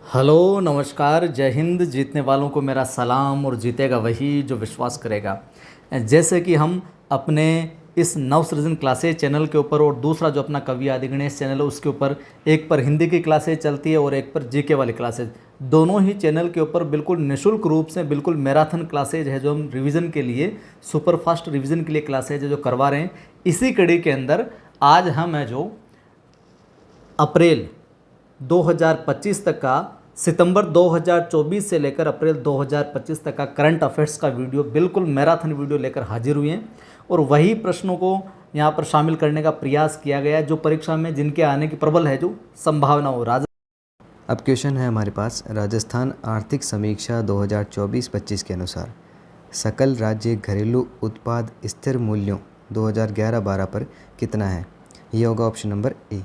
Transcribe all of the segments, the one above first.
Hello नमस्कार जय हिंद। जीतने वालों को मेरा सलाम और जीतेगा वही जो विश्वास करेगा। जैसे कि हम अपने इस नवसृजन क्लासेज चैनल के ऊपर और दूसरा जो अपना कवि आदि गणेश चैनल है उसके ऊपर एक पर हिंदी की क्लासेज चलती है और एक पर जीके वाली क्लासेज, दोनों ही चैनल के ऊपर बिल्कुल निःशुल्क रूप से बिल्कुल मैराथन क्लासेज है जो हम रिवीजन के लिए सुपर फास्ट रिवीजन के लिए क्लासेज है जो करवा रहे हैं। इसी कड़ी के अंदर आज हम है जो अप्रैल 2025 तक का, सितंबर 2024 से लेकर अप्रैल 2025 तक का करंट अफेयर्स का वीडियो बिल्कुल मैराथन वीडियो लेकर हाजिर हुए हैं और वही प्रश्नों को यहाँ पर शामिल करने का प्रयास किया गया है जो परीक्षा में जिनके आने की प्रबल है जो संभावना हो। अब क्वेश्चन है हमारे पास, राजस्थान आर्थिक समीक्षा 2024-25 के अनुसार सकल राज्य घरेलू उत्पाद स्थिर मूल्यों 2011-12 पर कितना है? ये होगा ऑप्शन नंबर ए।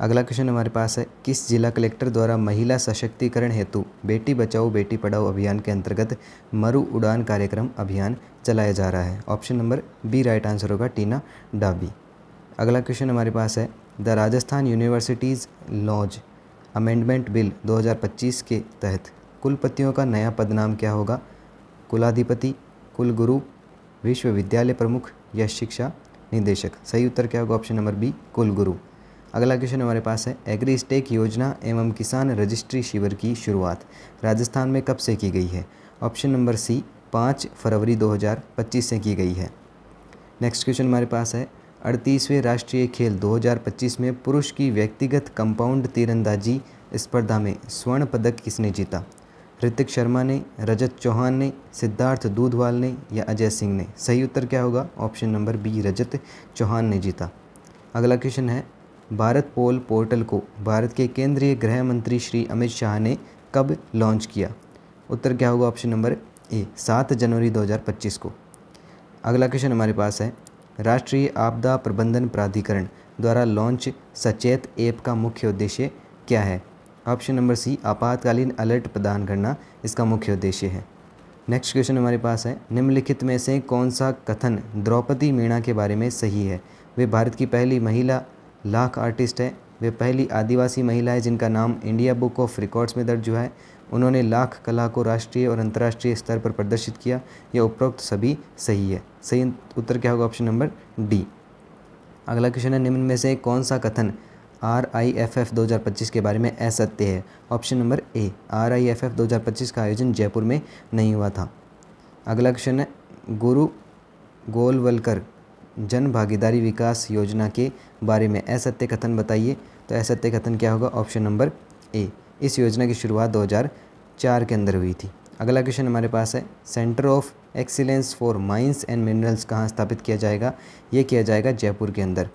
अगला क्वेश्चन हमारे पास है, किस जिला कलेक्टर द्वारा महिला सशक्तिकरण हेतु बेटी बचाओ बेटी पढ़ाओ अभियान के अंतर्गत मरु उड़ान कार्यक्रम अभियान चलाया जा रहा है? Option number B right answer होगा टीना डाबी। अगला क्वेश्चन हमारे पास है, the Rajasthan universities laws amendment bill 2025 के तहत कुलपतियों का नया पदनाम क्या होगा? कुलाधिपति, कुलगुरु, विश्वविद्यालय प्रमुख या शिक्षा निदेशक? सही उत्तर क्या होगा? ऑप्शन नंबर बी कुलगुरु। अगला क्वेश्चन हमारे पास है, एग्री स्टेक योजना एवं किसान रजिस्ट्री शिविर की शुरुआत राजस्थान में कब से की गई है? ऑप्शन नंबर सी 5 फरवरी 2025 से की गई है। नेक्स्ट क्वेश्चन हमारे पास है, 38वें राष्ट्रीय खेल 2025 में पुरुष की व्यक्तिगत कंपाउंड तीरंदाजी स्पर्धा में स्वर्ण पदक किसने जीता? ऋतिक शर्मा ने, रजत चौहान ने, सिद्धार्थ दूधवाल ने या अजय सिंह ने? सही उत्तर क्या होगा? Option number B Rajat Chauhan ने जीता। अगला क्वेश्चन है, भारत पोल पोर्टल को भारत के केंद्रीय गृह मंत्री श्री अमित शाह ने कब लॉन्च किया? उत्तर क्या होगा? ऑप्शन नंबर ए 7 जनवरी 2025 को। अगला क्वेश्चन हमारे पास है, राष्ट्रीय आपदा प्रबंधन प्राधिकरण द्वारा लॉन्च सचेत ऐप का मुख्य उद्देश्य क्या है? ऑप्शन नंबर सी आपातकालीन अलर्ट प्रदान करना इसका मुख्य उद्देश्य है। नेक्स्ट क्वेश्चन हमारे पास है, निम्नलिखित में से कौन सा कथन द्रौपदी मीणा के बारे में सही है? वे भारत की पहली महिला लाख आर्टिस्ट है, वे पहली आदिवासी महिला है जिनका नाम इंडिया बुक ऑफ रिकॉर्ड्स में दर्ज हुआ है, उन्होंने लाख कला को राष्ट्रीय और अंतर्राष्ट्रीय स्तर पर प्रदर्शित किया, या उपरोक्त सभी सही है? सही उत्तर क्या होगा? Option number D. अगला क्वेश्चन है, निम्न में से कौन सा कथन RIFF 2025 के बारे में असत्य है? ऑप्शन नंबर ए RIFF 2025 का आयोजन जयपुर में नहीं हुआ था। अगला क्वेश्चन है, गुरु गोलवलकर जन भागीदारी विकास योजना के बारे में असत्य कथन बताइए। तो असत्य कथन क्या होगा? ऑप्शन नंबर ए, इस योजना की शुरुआत 2004 के अंदर हुई थी। अगला क्वेश्चन हमारे पास है, centre of excellence for mines and minerals कहाँ स्थापित किया जाएगा? ये किया जाएगा जयपुर के अंदर।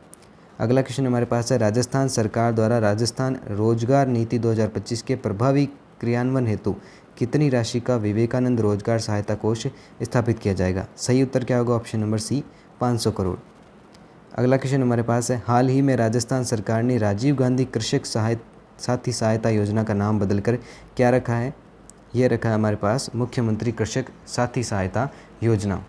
अगला क्वेश्चन हमारे पास है, राजस्थान सरकार द्वारा राजस्थान रोजगार नीति 2025 के प्रभावी क्रियान्वयन हेतु कितनी राशि का विवेकानंद रोजगार सहायता कोष स्थापित किया जाएगा? सही उत्तर क्या होगा? ऑप्शन नंबर सी 500 करोड़। अगला क्वेश्चन हमारे पास है, हाल ही में राजस्थान सरकार ने राजीव गांधी कृषक साथी सहायता योजना का नाम बदलकर क्या रखा है? ये रखा है हमारे पास मुख्यमंत्री कृषक साथी सहायता योजना।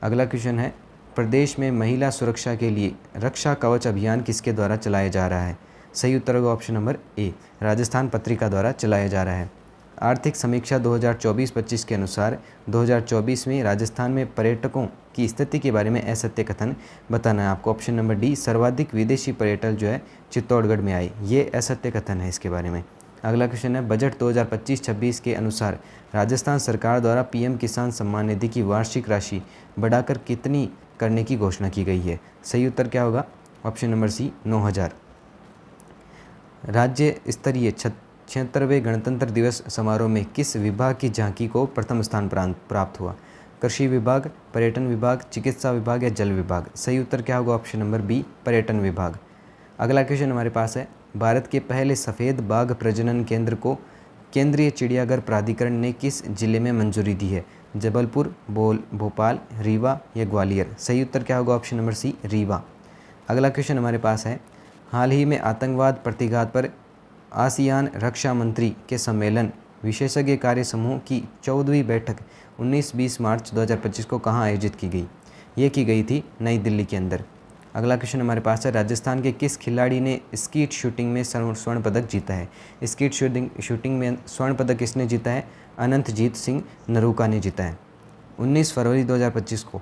अगला क्वेश्चन है, प्रदेश में महिला सुरक्षा के लिए रक्षा कवच अभियान किसके द्वारा चलाया जा रहा है? सही उत्तर होगा ऑप्शन नंबर ए राजस्थान पत्रिका द्वारा चलाया जा रहा है। आर्थिक समीक्षा 2024-25 के अनुसार 2024 में राजस्थान में पर्यटकों की स्थिति के बारे में असत्य कथन बताना है आपको। ऑप्शन नंबर डी सर्वाधिक विदेशी पर्यटक जो है चित्तौड़गढ़ में आए, ये असत्य कथन है इसके बारे में। अगला क्वेश्चन है, बजट 2025-26 के अनुसार राजस्थान सरकार द्वारा PM किसान सम्मान निधि की वार्षिक राशि बढ़ाकर कितनी करने की घोषणा की गई है? सही उत्तर क्या होगा? Option number C 9000। राज्य स्तरीय 76वें गणतंत्र दिवस समारोह में किस विभाग की झांकी को प्रथम स्थान प्राप्त हुआ? कृषि विभाग, पर्यटन विभाग, चिकित्सा विभाग या जल विभाग? सही उत्तर क्या होगा? ऑप्शन नंबर बी पर्यटन विभाग। अगला क्वेश्चन हमारे पास है, भारत के पहले सफ़ेद बाघ प्रजनन केंद्र को केंद्रीय चिड़ियाघर प्राधिकरण ने किस जिले में मंजूरी दी है? जबलपुर, भोपाल, रीवा या ग्वालियर? सही उत्तर क्या होगा? Option number C Rewa. अगला क्वेश्चन हमारे पास है, हाल ही में आतंकवाद प्रतिघात पर आसियान रक्षा मंत्री के सम्मेलन विशेषज्ञ कार्य समूह की 14वीं बैठक 19-20 मार्च 2025 को कहाँ आयोजित की गई? ये की गई थी नई दिल्ली के अंदर। अगला क्वेश्चन हमारे पास है, राजस्थान के किस खिलाड़ी ने स्कीट शूटिंग में स्वर्ण पदक जीता है? स्कीट शूटिंग में स्वर्ण पदक किसने जीता है? अनंतजीत सिंह नरूका ने जीता है। 19 फरवरी 2025 को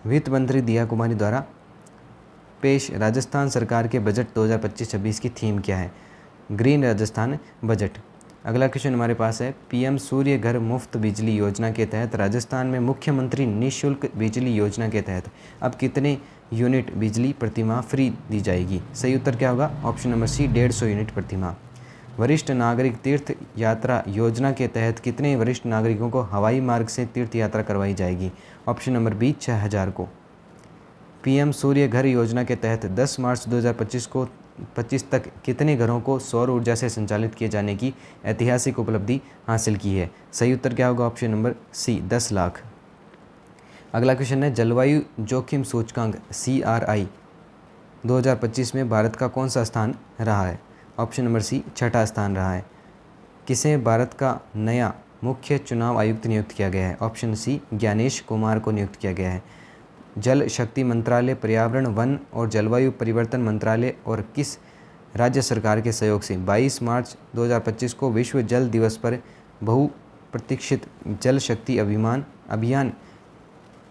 वित्त मंत्री दिया कुमारी द्वारा पेश राजस्थान सरकार के बजट 2025-26 की थीम क्या है? Green Rajasthan budget. अगला क्वेश्चन हमारे पास है, पीएम सूर्य घर मुफ्त बिजली योजना के तहत राजस्थान में मुख्यमंत्री निःशुल्क बिजली योजना के तहत अब कितने यूनिट बिजली प्रतिमाह फ्री दी जाएगी? सही उत्तर क्या होगा? ऑप्शन नंबर सी 150 यूनिट प्रतिमाह। वरिष्ठ नागरिक तीर्थ यात्रा योजना के तहत कितने वरिष्ठ नागरिकों को हवाई मार्ग से तीर्थ यात्रा करवाई जाएगी? ऑप्शन नंबर बी 6000 को। पीएम सूर्य घर योजना के तहत 10 मार्च 2025 तक कितने घरों को सौर ऊर्जा से संचालित किए जाने की ऐतिहासिक उपलब्धि हासिल की है? सही उत्तर क्या होगा? Option number C 10 lakh. अगला क्वेश्चन है, जलवायु जोखिम सूचकांक CRI 2025 में भारत का कौन सा स्थान रहा है? ऑप्शन नंबर सी 6ठा स्थान रहा है। किसे भारत का नया मुख्य चुनाव आयुक्त नियुक्त किया गया है? ऑप्शन सी ज्ञानेश कुमार को नियुक्त किया गया है। जल शक्ति मंत्रालय, पर्यावरण, वन और जलवायु परिवर्तन मंत्रालय और किस राज्य सरकार के सहयोग से 22 मार्च 2025 को विश्व जल दिवस पर बहुप्रतीक्षित जल शक्ति अभियान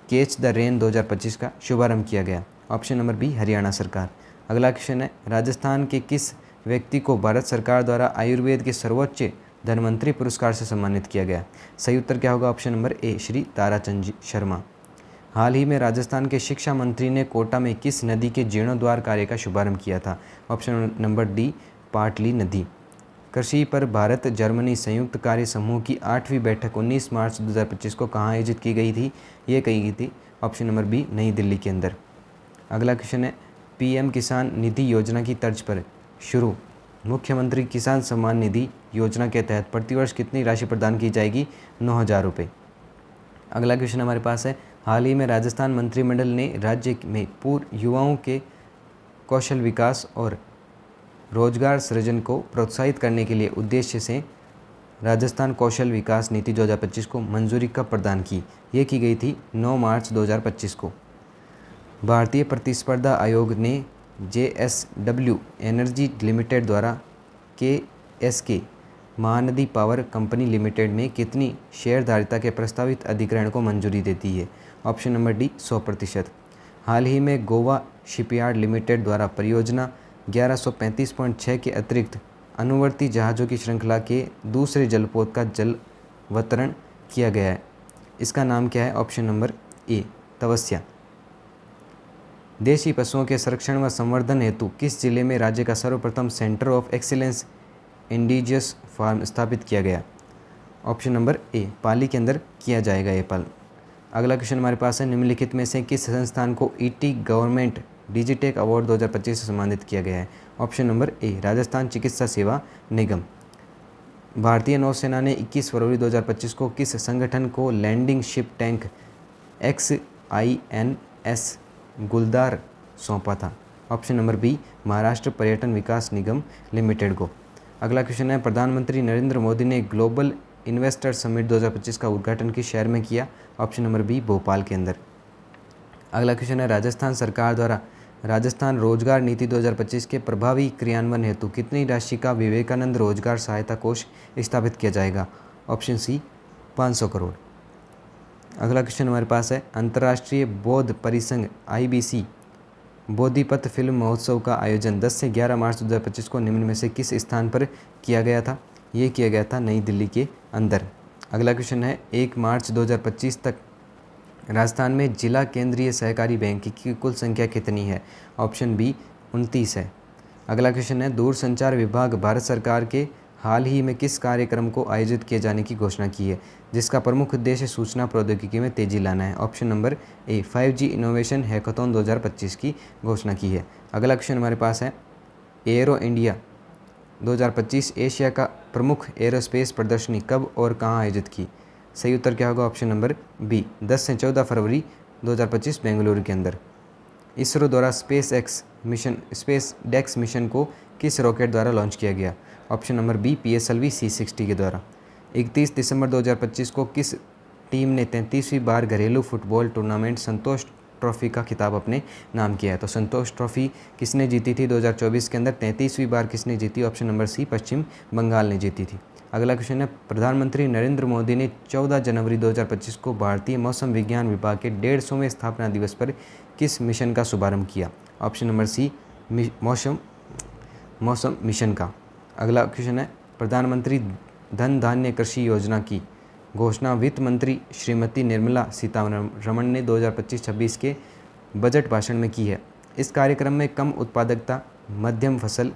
कैच द रेन 2025 का शुभारंभ किया गया? ऑप्शन नंबर बी हरियाणा सरकार। अगला क्वेश्चन है, राजस्थान के किस व्यक्ति को भारत सरकार द्वारा आयुर्वेद के सर्वोच्च धन्वंतरी पुरस्कार से सम्मानित किया गया? सही उत्तर क्या होगा? Option number A Shri Tarachand Sharma. हाल ही में राजस्थान के शिक्षा मंत्री ने कोटा में किस नदी के जीर्णोद्धार कार्य का शुभारंभ किया था? ऑप्शन नंबर डी पाटली नदी। कृषि पर भारत जर्मनी संयुक्त कार्य समूह की 8वीं बैठक 19 मार्च 2025 को कहाँ आयोजित की गई थी? ये कही गई थी ऑप्शन नंबर बी नई दिल्ली के अंदर। अगला क्वेश्चन है, पीएम किसान निधि योजना की तर्ज पर शुरू मुख्यमंत्री किसान सम्मान निधि योजना के तहत प्रतिवर्ष कितनी राशि प्रदान की जाएगी? 9000 रुपये। अगला क्वेश्चन हमारे पास है, हाल ही में राजस्थान मंत्रिमंडल ने राज्य में पूर्व युवाओं के कौशल विकास और रोजगार सृजन को प्रोत्साहित करने के लिए उद्देश्य से राजस्थान कौशल विकास नीति 2025 को मंजूरी कब प्रदान की? ये की गई थी 9 मार्च 2025 को। भारतीय प्रतिस्पर्धा आयोग ने JSW एनर्जी लिमिटेड द्वारा KSK Mahanadi power company limited में कितनी शेयरधारिता के प्रस्तावित अधिग्रहण को मंजूरी देती है? Option number D 100%। हाल ही में गोवा शिपयार्ड लिमिटेड द्वारा परियोजना 1135.6 के अतिरिक्त अनुवर्ती जहाज़ों की श्रृंखला के दूसरे जलपोत का जलवतरण किया गया है। इसका नाम क्या है? Option number A Tavasya. देशी पशुओं के संरक्षण व संवर्धन हेतु किस जिले में राज्य का सर्वप्रथम centre of excellence indigenous farm स्थापित किया गया? ऑप्शन नंबर ए पाली के अंदर किया जाएगा ये पाल। अगला क्वेश्चन हमारे पास है, निम्नलिखित में से किस संस्थान को ईटी गवर्नमेंट डिजिटेक अवार्ड 2025 से सम्मानित किया गया है? ऑप्शन नंबर ए राजस्थान चिकित्सा सेवा निगम। भारतीय नौसेना ने 21 फरवरी 2025 को किस संगठन को लैंडिंग शिप टैंक XINS गुलदार सौंपा था? ऑप्शन नंबर बी महाराष्ट्र पर्यटन विकास निगम लिमिटेड को। अगला क्वेश्चन है, प्रधानमंत्री नरेंद्र मोदी ने ग्लोबल इन्वेस्टर समिट 2025 का उद्घाटन किस शहर में किया? ऑप्शन नंबर बी भोपाल के अंदर। अगला क्वेश्चन है, राजस्थान सरकार द्वारा राजस्थान रोजगार नीति 2025 के प्रभावी क्रियान्वयन हेतु कितनी राशि का विवेकानंद रोजगार सहायता कोष स्थापित किया जाएगा? Option C 500 crore. अगला क्वेश्चन हमारे पास है, अंतर्राष्ट्रीय बौद्ध परिसंघ IBC बोधिपथ फिल्म महोत्सव का आयोजन 10 से 11 मार्च 2025 को निम्न में से किस स्थान पर किया गया था? ये किया गया था नई दिल्ली के अंदर। अगला क्वेश्चन है, 1 मार्च 2025 तक राजस्थान में जिला केंद्रीय सहकारी बैंक की कुल संख्या कितनी है? ऑप्शन बी 29 है। अगला क्वेश्चन है, दूरसंचार विभाग भारत सरकार के हाल ही में किस कार्यक्रम को आयोजित किए जाने की घोषणा की है, जिसका प्रमुख उद्देश्य सूचना प्रौद्योगिकी में तेजी लाना है? ऑप्शन नंबर ए 5G इनोवेशन हैकाथॉन 2025 की घोषणा की है। अगला क्वेश्चन हमारे पास है, एरो इंडिया 2025 एशिया का प्रमुख एरोस्पेस प्रदर्शनी कब और कहाँ आयोजित की? सही उत्तर क्या होगा? ऑप्शन नंबर बी 10 से 14 फरवरी 2025 बेंगलुरु के अंदर। इसरो द्वारा स्पेस डेक्स मिशन को किस रॉकेट द्वारा लॉन्च किया गया? Option number B PSLV C60 के द्वारा। 31 दिसंबर 2025 को किस टीम ने 33वीं बार घरेलू फुटबॉल टूर्नामेंट संतोष ट्रॉफी का खिताब अपने नाम किया है। तो संतोष ट्रॉफी किसने जीती थी 2024 के अंदर? 33वीं बार किसने जीती? ऑप्शन नंबर सी, पश्चिम बंगाल ने जीती थी। अगला क्वेश्चन है, प्रधानमंत्री नरेंद्र मोदी ने 14 जनवरी 2025 को भारतीय मौसम विज्ञान विभाग के 150वें स्थापना दिवस पर किस मिशन का शुभारंभ किया? ऑप्शन नंबर सी, मौसम मिशन का। अगला क्वेश्चन है, प्रधानमंत्री धन धान्य कृषि योजना की घोषणा वित्त मंत्री श्रीमती निर्मला सीतारमण ने 2025-26 के बजट भाषण में की है। इस कार्यक्रम में कम उत्पादकता, मध्यम फसल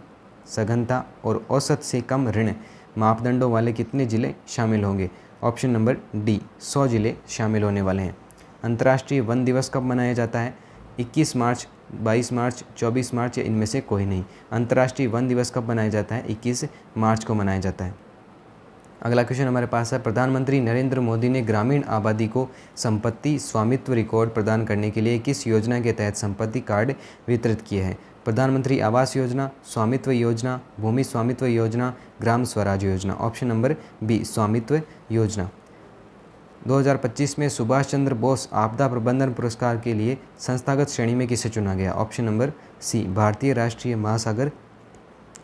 सघनता और औसत से कम ऋण मापदंडों वाले कितने जिले शामिल होंगे? ऑप्शन नंबर डी, 100 जिले शामिल होने वाले हैं। अंतर्राष्ट्रीय वन दिवस कब मनाया जाता है? 21 मार्च, 22 मार्च, 24 मार्च या इनमें से कोई नहीं। अंतर्राष्ट्रीय वन दिवस कब मनाया जाता है? 21 मार्च को मनाया जाता है। अगला क्वेश्चन हमारे पास है, प्रधानमंत्री नरेंद्र मोदी ने ग्रामीण आबादी को संपत्ति स्वामित्व रिकॉर्ड प्रदान करने के लिए किस योजना के तहत संपत्ति कार्ड वितरित किए हैं? प्रधानमंत्री आवास योजना, स्वामित्व योजना, भूमि स्वामित्व योजना, ग्राम स्वराज योजना। ऑप्शन नंबर बी, स्वामित्व योजना। 2025 में सुभाष चंद्र बोस आपदा प्रबंधन पुरस्कार के लिए संस्थागत श्रेणी में किसे चुना गया? ऑप्शन नंबर सी, भारतीय राष्ट्रीय महासागर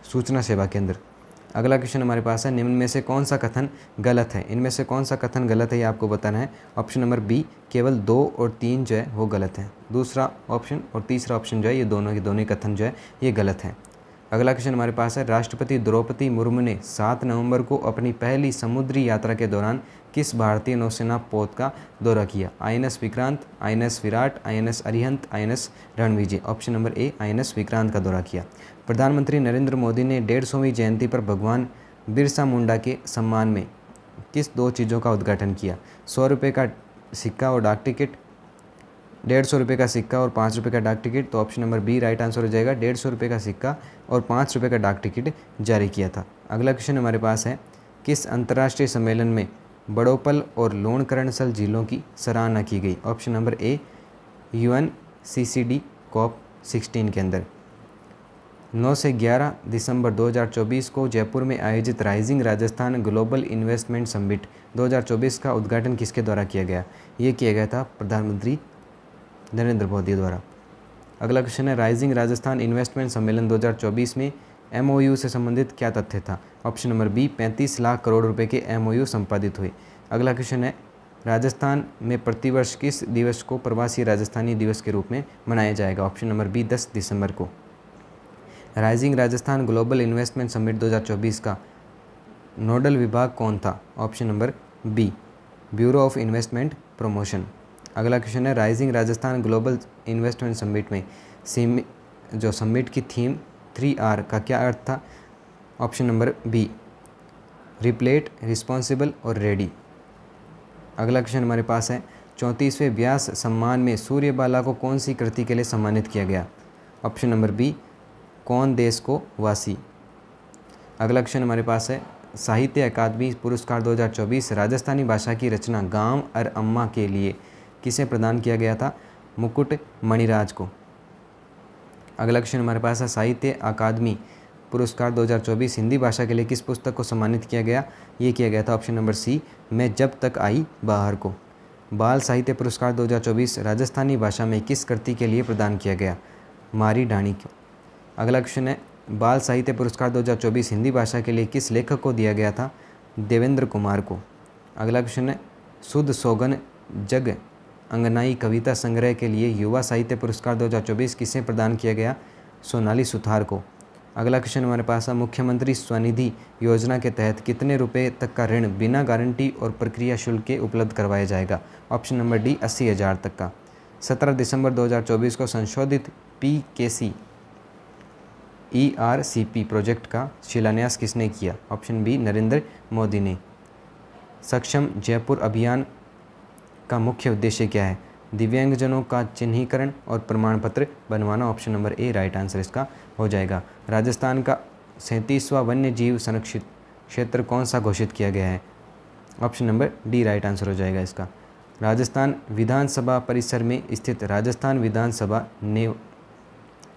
सूचना सेवा केंद्र। अगला क्वेश्चन हमारे पास है, निम्न में से कौन सा कथन गलत है? इनमें से कौन सा कथन गलत है ये आपको बताना है। ऑप्शन नंबर बी, केवल 2 और 3 जो है वो गलत है। दूसरा ऑप्शन और तीसरा ऑप्शन जो है ये दोनों के दोनों कथन जो है ये गलत है। अगला क्वेश्चन हमारे पास है, राष्ट्रपति द्रौपदी मुर्मू ने 7 नवंबर को अपनी पहली समुद्री यात्रा के दौरान किस भारतीय नौसेना पोत का दौरा किया? INS Vikrant, INS Virat, INS Arihant, INS Ranvijay. Option number ए, INS विक्रांत का दौरा किया। प्रधानमंत्री नरेंद्र मोदी ने 150वीं जयंती पर भगवान बिरसा मुंडा के सम्मान में किस 2 चीज़ों का उद्घाटन किया? 100 रुपये का सिक्का और डाक टिकट, 150 रुपये का सिक्का और 5 रुपये का डाक टिकट। तो option number B right answer हो जाएगा। 150 रुपये का सिक्का और 5 रुपये का डाक टिकट जारी किया था। अगला क्वेश्चन हमारे पास है, किस अंतर्राष्ट्रीय सम्मेलन में बड़ोपल और लोणकरणसल झीलों की सराहना की गई? ऑप्शन नंबर ए, UNCCD COP16 के अंदर। 9 से 11 दिसंबर 2024 को जयपुर में आयोजित rising Rajasthan global investment summit 2024 का उद्घाटन किसके द्वारा किया गया? ये किया गया था प्रधानमंत्री नरेंद्र मोदी द्वारा। अगला क्वेश्चन है, राइजिंग राजस्थान इन्वेस्टमेंट सम्मेलन 2024 में MOU से संबंधित क्या तथ्य था? Option number B, 35 lakh crore रुपए के MOU संपादित हुए। अगला क्वेश्चन है, राजस्थान में प्रतिवर्ष किस दिवस को प्रवासी राजस्थानी दिवस के रूप में मनाया जाएगा? ऑप्शन नंबर बी, 10 दिसंबर को। Rising Rajasthan global investment summit 2024 का नोडल विभाग कौन था? Option number B, bureau of investment promotion. अगला क्वेश्चन है, rising Rajasthan global investment summit में जो समिट की थीम 3R का क्या अर्थ था? ऑप्शन नंबर बी, रिप्लेट, रिस्पॉन्सिबल और रेडी। अगला क्वेश्चन हमारे पास है, 34वें व्यास सम्मान में सूर्यबाला को कौन सी कृति के लिए सम्मानित किया गया? ऑप्शन नंबर बी, कौन देश को वासी। अगला क्वेश्चन हमारे पास है, साहित्य अकादमी पुरस्कार 2024 राजस्थानी भाषा की रचना गांव और अम्मा के लिए किसे प्रदान किया गया था? मुकुट मणिराज को। अगला क्वेश्चन हमारे पास है, साहित्य अकादमी पुरस्कार 2024 हिंदी भाषा के लिए किस पुस्तक को सम्मानित किया गया? ये किया गया था ऑप्शन नंबर सी, मैं जब तक आई बाहर को। बाल साहित्य पुरस्कार 2024 राजस्थानी भाषा में किस कृति के लिए प्रदान किया गया? मारी ढाणी को। अगला क्वेश्चन है, बाल साहित्य पुरस्कार 2024 हिंदी भाषा के लिए किस लेखक को दिया गया था? देवेंद्र कुमार को। अगला क्वेश्चन है, शुद्ध सौगन जग अंगनाई कविता संग्रह के लिए युवा साहित्य पुरस्कार 2024 किसे प्रदान किया गया? सोनाली सुथार को। अगला क्वेश्चन हमारे पास है, मुख्यमंत्री स्वनिधि योजना के तहत कितने रुपए तक का ऋण बिना गारंटी और प्रक्रिया शुल्क के उपलब्ध करवाया जाएगा? ऑप्शन नंबर डी, 80,000 तक का। 17 दिसंबर 2024 को संशोधित PKC ERCP प्रोजेक्ट का शिलान्यास किसने किया? ऑप्शन बी, नरेंद्र मोदी ने। सक्षम जयपुर अभियान का मुख्य उद्देश्य क्या है? दिव्यांगजनों का चिन्हीकरण और प्रमाण पत्र बनवाना। ऑप्शन नंबर ए राइट आंसर इसका हो जाएगा। राजस्थान का 37वां वन्य जीव संरक्षित क्षेत्र कौन सा घोषित किया गया है? Option number D right answer हो जाएगा इसका। राजस्थान विधानसभा परिसर में स्थित राजस्थान विधानसभा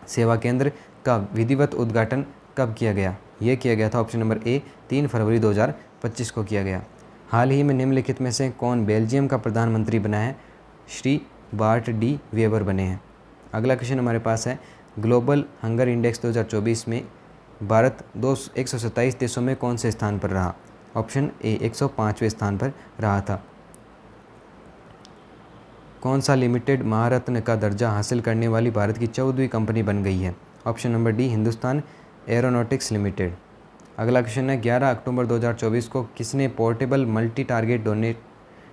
सेवा केंद्र का विधिवत उद्घाटन कब किया गया? यह किया गया था ऑप्शन नंबर ए, 3 फरवरी 2025 को किया गया। हाल ही में निम्नलिखित में से कौन बेल्जियम का प्रधानमंत्री बना है? श्री बार्ट डी वेबर बने हैं। अगला क्वेश्चन हमारे पास है, ग्लोबल हंगर इंडेक्स 2024 में भारत 127 देशों में कौन से स्थान पर रहा? ऑप्शन ए 105वें स्थान पर रहा था। कौन सा लिमिटेड महारत्न का दर्जा हासिल करने वाली भारत की 14वीं कंपनी बन गई है? Option number D Hindustan aeronautics limited. अगला क्वेश्चन है, 11 अक्टूबर 2024 को किसने portable multi target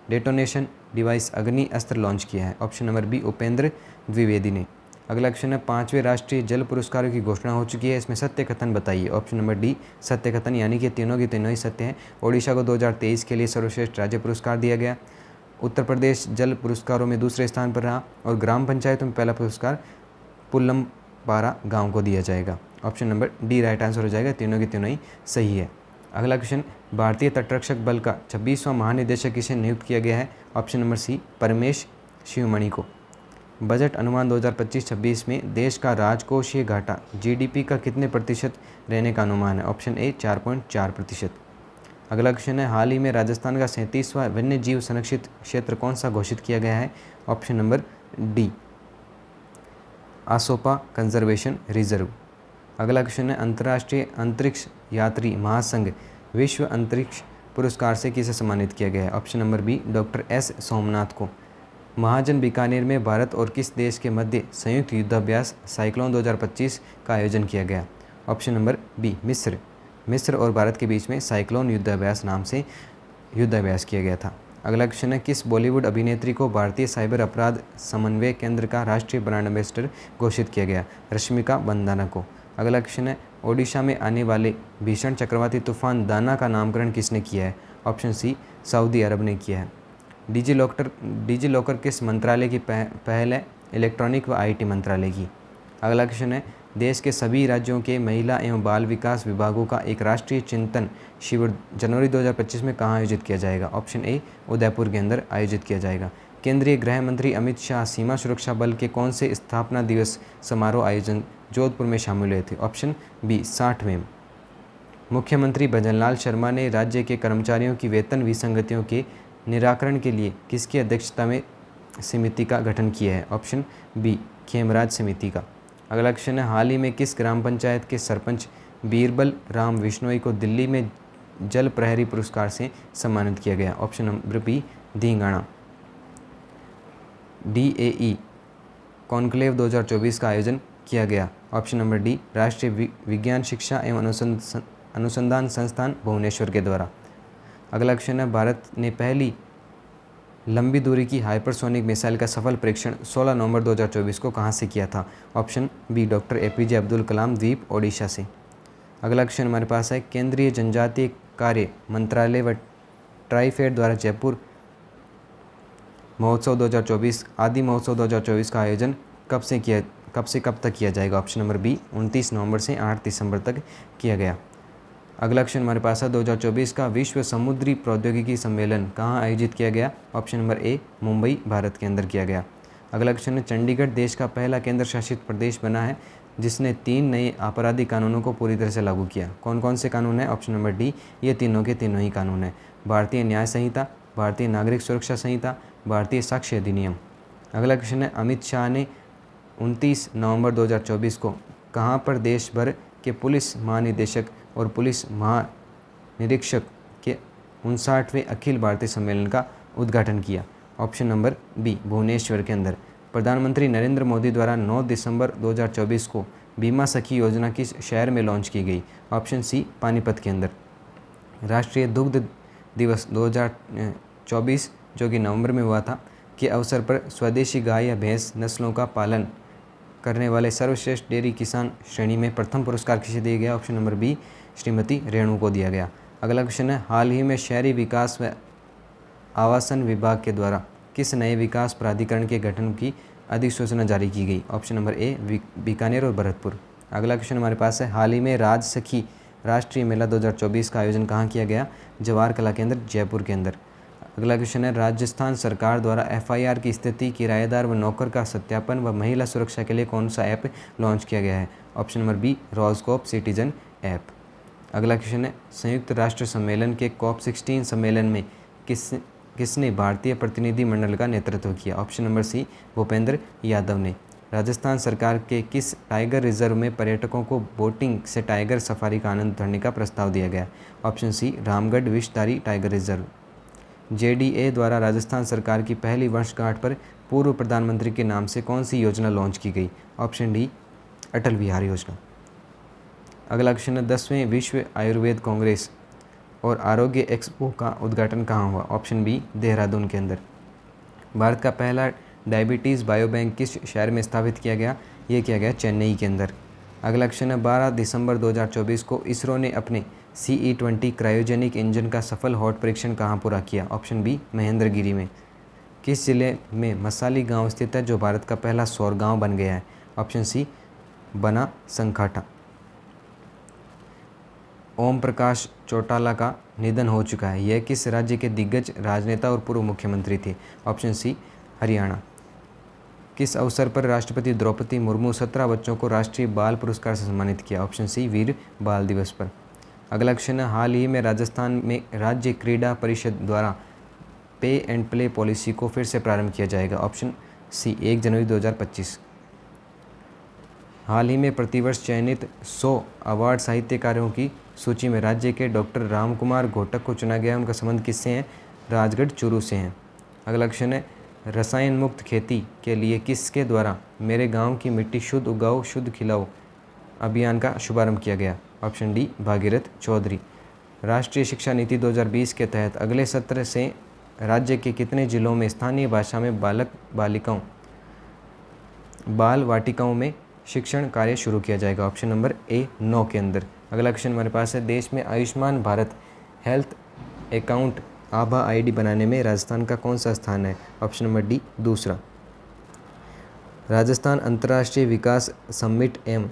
detonation device Agni Astra launch किया है? Option number B Upendra Dwivedi ने। अगला क्वेश्चन है, 5वें राष्ट्रीय जल पुरस्कारों की घोषणा हो चुकी है, इसमें सत्य कथन बताइए। ऑप्शन नंबर डी सत्य कथन, यानी कि तीनों की तीनों ही सत्य हैं। ओडिशा को 2023 के लिए सर्वश्रेष्ठ राज्य पुरस्कार दिया गया। उत्तर प्रदेश जल पुरस्कारों में दूसरे स्थान पर रहा और ग्राम पंचायतों में पहला पुरस्कार पुल्लमपारा गांव को दिया जाएगा। Option number D right answer हो जाएगा, तीनों की तीनों ही सही है। अगला क्वेश्चन, भारतीय तटरक्षक बल का 26वां महानिदेशक किसे नियुक्त किया गया है? Option number C Paramesh Sivamani को। बजट अनुमान 2025-26 में देश का राजकोषीय घाटा जीडीपी का कितने प्रतिशत रहने का अनुमान है? ऑप्शन ए 4.4%। अगला क्वेश्चन है, हाल ही में राजस्थान का 37वां वन्य जीव संरक्षित क्षेत्र कौन सा घोषित किया गया है? Option number D Asopa conservation reserve. अगला क्वेश्चन है, अंतर्राष्ट्रीय अंतरिक्ष यात्री महासंघ विश्व अंतरिक्ष पुरस्कार से किसे सम्मानित किया गया है? Option number B doctor S Somnath को। महाजन बीकानेर में भारत और किस देश के मध्य संयुक्त युद्धाभ्यास साइक्लोन 2025 का आयोजन किया गया? ऑप्शन नंबर बी मिस्र और भारत के बीच में साइक्लोन युद्धाभ्यास नाम से युद्धाभ्यास किया गया था। अगला क्वेश्चन है, किस बॉलीवुड अभिनेत्री को भारतीय साइबर अपराध समन्वय केंद्र का राष्ट्रीय ब्रांड एम्बेसडर घोषित किया गया? रश्मिका मंदाना को। अगला क्वेश्चन है, ओडिशा में आने वाले भीषण चक्रवाती तूफान दाना का नामकरण किसने किया है? ऑप्शन सी सऊदी अरब ने किया है। डिजी लॉकर किस मंत्रालय की पहल है? इलेक्ट्रॉनिक व आईटी मंत्रालय की। अगला क्वेश्चन है, देश के सभी राज्यों के महिला एवं बाल विकास विभागों का एक राष्ट्रीय चिंतन शिविर जनवरी 2025 में कहाँ आयोजित किया जाएगा? ऑप्शन ए उदयपुर के अंदर आयोजित किया जाएगा। केंद्रीय गृह मंत्री अमित शाह सीमा सुरक्षा बल के कौन से स्थापना दिवस समारोह आयोजन जोधपुर में शामिल हुए थे? ऑप्शन बी 60वें। मुख्यमंत्री भजनलाल शर्मा ने राज्य के कर्मचारियों की वेतन विसंगतियों के निराकरण के लिए किसकी अध्यक्षता में समिति का गठन किया है? ऑप्शन बी खेमराज समिति का। अगला क्वेश्चन है, हाल ही में किस ग्राम पंचायत के सरपंच बीरबल राम विश्नोई को दिल्ली में जल प्रहरी पुरस्कार से सम्मानित किया गया? Option number B Dhingana. DAE conclave 2024 का आयोजन किया गया? ऑप्शन नंबर डी राष्ट्रीय विज्ञान शिक्षा एवं अनुसंधान संस्थान भुवनेश्वर के द्वारा। अगला क्वेश्चन है, भारत ने पहली लंबी दूरी की हाइपरसोनिक मिसाइल का सफल परीक्षण 16 नवंबर 2024 को कहां से किया था? Option B doctor APJ Abdul Kalam द्वीप ओडिशा से। अगला क्वेश्चन हमारे पास है, केंद्रीय जनजातीय कार्य मंत्रालय व ट्राइफेड द्वारा जयपुर महोत्सव 2024 आदि महोत्सव 2024 का आयोजन कब से कब तक किया जाएगा? ऑप्शन नंबर बी 29 नवंबर से 8 दिसंबर तक किया गया। अगला क्वेश्चन हमारे पास है, 2024 का विश्व समुद्री प्रौद्योगिकी सम्मेलन कहाँ आयोजित किया गया? ऑप्शन नंबर ए मुंबई भारत के अंदर किया गया। अगला क्वेश्चन है, चंडीगढ़ देश का पहला केंद्र शासित प्रदेश बना है जिसने 3 नए आपराधिक कानूनों को पूरी तरह से लागू किया। कौन कौन से कानून है? ऑप्शन नंबर डी ये तीनों के तीनों ही कानून है। भारतीय न्याय संहिता, भारतीय नागरिक सुरक्षा संहिता, भारतीय साक्ष्य अधिनियम। अगला क्वेश्चन है, अमित शाह ने 29 नवंबर 2024 को कहाँ पर देश भर के पुलिस महानिदेशक और पुलिस महानिरीक्षक के 59वें अखिल भारतीय सम्मेलन का उद्घाटन किया? ऑप्शन नंबर बी भुवनेश्वर के अंदर। प्रधानमंत्री नरेंद्र मोदी द्वारा 9 दिसंबर 2024 को बीमा सखी योजना किस शहर में लॉन्च की गई? ऑप्शन सी पानीपत के अंदर। राष्ट्रीय दुग्ध दिवस 2024 जो कि नवंबर में हुआ था के अवसर पर स्वदेशी गाय या भैंस नस्लों का पालन करने वाले सर्वश्रेष्ठ डेयरी किसान श्रेणी में प्रथम पुरस्कार किसे दिया गया? Option number B Shrimati Renu को दिया गया। अगला क्वेश्चन है, हाल ही में शहरी विकास व आवासन विभाग के द्वारा किस नए विकास प्राधिकरण के गठन की अधिसूचना जारी की गई? ऑप्शन नंबर ए बीकानेर और भरतपुर। अगला क्वेश्चन हमारे पास है, हाल ही में राज सखी राष्ट्रीय मेला 2024 का आयोजन कहाँ किया गया? जवाहर कला केंद्र जयपुर के अंदर। अगला क्वेश्चन है, राजस्थान सरकार द्वारा FIR की स्थिति, किराएदार व नौकर का सत्यापन व महिला सुरक्षा के लिए कौन सा ऐप लॉन्च किया गया है? Option number B RajCop citizen app. अगला क्वेश्चन है, संयुक्त राष्ट्र सम्मेलन के COP16 सम्मेलन में किसने भारतीय प्रतिनिधिमंडल का नेतृत्व किया? Option number C Bhupendra Yadav ने। राजस्थान सरकार के किस टाइगर रिजर्व में पर्यटकों को बोटिंग से टाइगर सफारी का आनंद उठाने का प्रस्ताव दिया गया? Option C Ramgarh Vishdhari tiger reserve. JDA द्वारा राजस्थान सरकार की पहली वर्षगांठ पर पूर्व प्रधानमंत्री के नाम से कौन सी योजना लॉन्च की गई? ऑप्शन डी अटल बिहारी योजना। अगला क्वेश्चन है 10वें विश्व आयुर्वेद कांग्रेस और आरोग्य एक्सपो का उद्घाटन कहाँ हुआ? ऑप्शन बी देहरादून के अंदर। भारत का पहला डायबिटीज़ बायोबैंक किस शहर में स्थापित किया गया? ये किया गया चेन्नई के अंदर। अगला क्वेश्चन है 12 दिसंबर 2024 को इसरो ने अपने CE-20 क्रायोजेनिक इंजन का सफल हॉट परीक्षण कहाँ पूरा किया? ऑप्शन बी महेंद्रगिरी में। किस जिले में मसाली गांव स्थित है जो भारत का पहला सौर गांव बन गया है? ऑप्शन सी बना संखाटा। ओम प्रकाश चौटाला का निधन हो चुका है, यह किस राज्य के दिग्गज राजनेता और पूर्व मुख्यमंत्री थे? Option C Haryana. किस अवसर पर राष्ट्रपति द्रौपदी मुर्मू 17 बच्चों को राष्ट्रीय बाल पुरस्कार से सम्मानित किया? ऑप्शन सी वीर बाल दिवस पर। अगला क्वेश्चन है हाल ही में राजस्थान में राज्य क्रीड़ा परिषद द्वारा पे एंड प्ले पॉलिसी को फिर से प्रारंभ किया जाएगा? ऑप्शन सी 1 जनवरी 2025। हाल ही में प्रतिवर्ष चयनित 100 अवार्ड साहित्यकारों की सूची में राज्य के डॉक्टर रामकुमार घोटक को चुना गया। उनका संबंध किससे है? राजगढ़ चूरू से हैं। अगला क्वेश्चन है रसायन मुक्त खेती के लिए किसके द्वारा मेरे गांव की मिट्टी शुद्ध उगाओ शुद्ध खिलाओ अभियान का शुभारंभ किया गया? Option D Bhagirath Chaudhary. राष्ट्रीय शिक्षा नीति 2020 के तहत अगले सत्र से राज्य के कितने जिलों में स्थानीय भाषा में बालक बालिकाओं बाल वाटिकाओं में शिक्षण कार्य शुरू किया जाएगा? ऑप्शन नंबर ए 9 के अंदर। अगला क्वेश्चन हमारे पास है देश में आयुष्मान भारत हेल्थ अकाउंट आभा आईडी बनाने में राजस्थान का कौन सा स्थान है? ऑप्शन नंबर डी दूसरा। राजस्थान अंतर्राष्ट्रीय विकास समिट एवं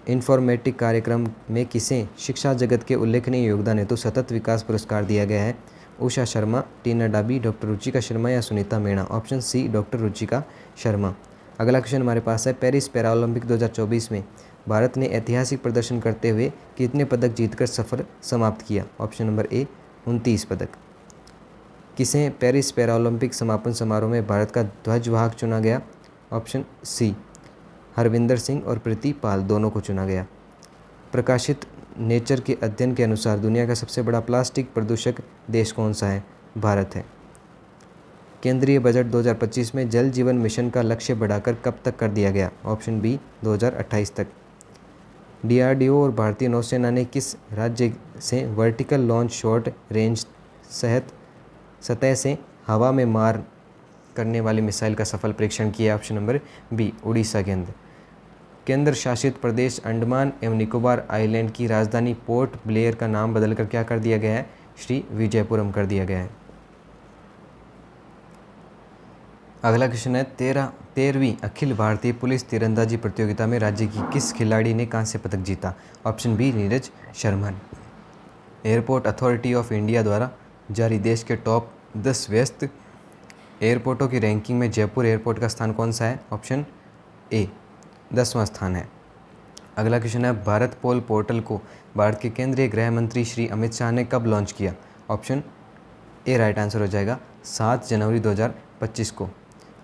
इन्फॉर्मेटिक कार्यक्रम में किसे शिक्षा जगत के उल्लेखनीय योगदान हेतु सतत विकास पुरस्कार दिया गया है? उषा शर्मा, टीना डाबी, डॉक्टर रुचिका शर्मा या Sunita Meena? Option C doctor Ruchika Sharma. अगला क्वेश्चन हमारे पास है पेरिस पैरालंपिक 2024 में भारत ने ऐतिहासिक प्रदर्शन करते हुए कितने पदक जीतकर सफर समाप्त किया? ऑप्शन नंबर ए 29 पदक। किसे पेरिस पैरालंपिक समापन समारोह में भारत का ध्वजवाहक चुना गया? ऑप्शन सी हरविंदर सिंह और प्रीति पाल दोनों को चुना गया। प्रकाशित नेचर के अध्ययन के अनुसार दुनिया का सबसे बड़ा प्लास्टिक प्रदूषक देश कौन सा है? भारत है। केंद्रीय बजट 2025 में जल जीवन मिशन का लक्ष्य बढ़ाकर कब तक कर दिया गया? ऑप्शन बी 2028 तक। DRDO और भारतीय नौसेना ने किस राज्य से वर्टिकल लॉन्च शॉर्ट रेंज सतह से हवा में मार करने वाली मिसाइल का सफल परीक्षण किया? ऑप्शन नंबर बी उड़ीसा के अंदर। केंद्र शासित प्रदेश अंडमान एवं निकोबार आइलैंड की राजधानी पोर्ट ब्लेयर का नाम बदलकर क्या कर दिया गया है? श्री विजयपुरम कर दिया गया है। अगला क्वेश्चन है 13वीं अखिल भारतीय पुलिस तीरंदाजी प्रतियोगिता में राज्य की किस खिलाड़ी ने कांस्य पदक जीता? Option B Neeraj Sharma. Airport authority of India द्वारा जारी देश के टॉप 10 व्यस्त एयरपोर्टों की रैंकिंग में जयपुर एयरपोर्ट का स्थान कौन सा है? ऑप्शन ए 10वां स्थान है। अगला क्वेश्चन है भारत पोल पोर्टल को भारत के केंद्रीय गृह मंत्री श्री अमित शाह ने कब लॉन्च किया? ऑप्शन ए राइट आंसर हो जाएगा 7 जनवरी 2025 को।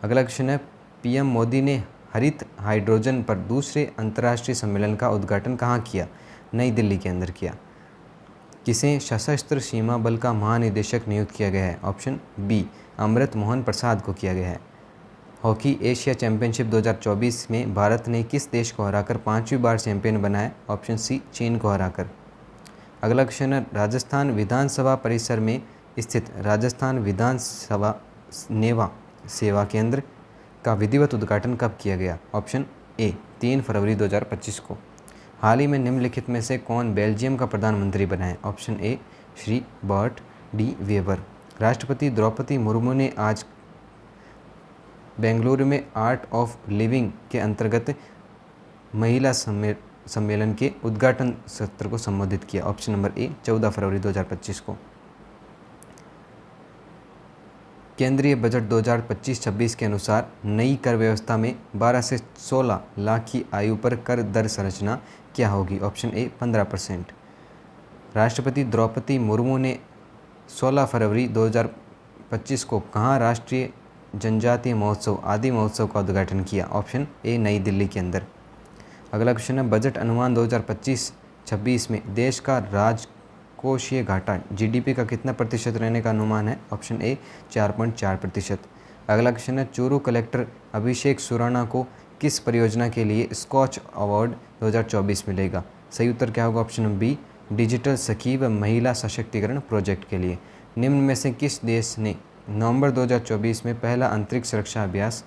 अगला क्वेश्चन है PM मोदी ने हरित हाइड्रोजन पर दूसरे अंतर्राष्ट्रीय सम्मेलन का उद्घाटन कहाँ किया? नई दिल्ली के अंदर किया। किसे सशस्त्र सीमा बल का महानिदेशक नियुक्त किया गया है? ऑप्शन बी अमृत मोहन प्रसाद को किया गया है। हॉकी एशिया चैंपियनशिप 2024 में भारत ने किस देश को हराकर 5वीं बार चैंपियन बनाया? ऑप्शन सी चीन को हराकर। अगला क्वेश्चन है राजस्थान विधानसभा परिसर में स्थित राजस्थान विधानसभा नेवा सेवा केंद्र का विधिवत उद्घाटन कब किया गया? ऑप्शन ए 3 फरवरी 2025 को। हाल ही में निम्नलिखित में से कौन बेल्जियम का प्रधानमंत्री बना है? Option A Shri Bart De Wever. राष्ट्रपति द्रौपदी मुर्मू ने आज बेंगलुरु में आर्ट ऑफ लिविंग के अंतर्गत महिला सम्मेलन के उद्घाटन सत्र को संबोधित किया। ऑप्शन नंबर ए 14 फरवरी 2025 को। केंद्रीय बजट 2025-26 के अनुसार नई कर व्यवस्था में 12 से 16 लाख की आयु पर कर दर संरचना क्या होगी? Option A 15%। राष्ट्रपति द्रौपदी मुर्मू ने 16 फरवरी 2025 2025 को कहाँ राष्ट्रीय जनजातीय महोत्सव आदि महोत्सव का उद्घाटन किया? ऑप्शन ए नई दिल्ली के अंदर। अगला क्वेश्चन है बजट अनुमान 2025-26 में देश का राजकोषीय घाटा जीडीपी का कितना प्रतिशत रहने का अनुमान है? ऑप्शन ए 4.4%। अगला क्वेश्चन है चूरू कलेक्टर अभिषेक सुराणा को किस परियोजना के लिए स्कॉच अवार्ड 2024 मिलेगा? सही उत्तर क्या होगा? ऑप्शन बी डिजिटल सखी व महिला सशक्तिकरण प्रोजेक्ट के लिए। निम्न में से किस देश ने नवंबर 2024 में पहला अंतरिक्ष अभ्यास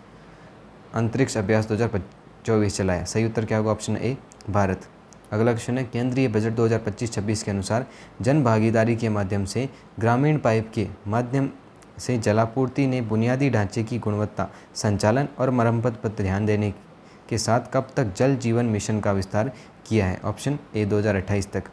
2024 चलाया? सही उत्तर क्या होगा? Option A Bharat. अगला क्वेश्चन है केंद्रीय बजट 2025-26 के अनुसार जन भागीदारी के माध्यम से ग्रामीण पाइप के माध्यम से जलापूर्ति ने बुनियादी ढांचे की गुणवत्ता, संचालन और मरम्मत पर ध्यान देने के साथ कब तक जल जीवन मिशन का विस्तार किया है? ऑप्शन ए 2028 तक।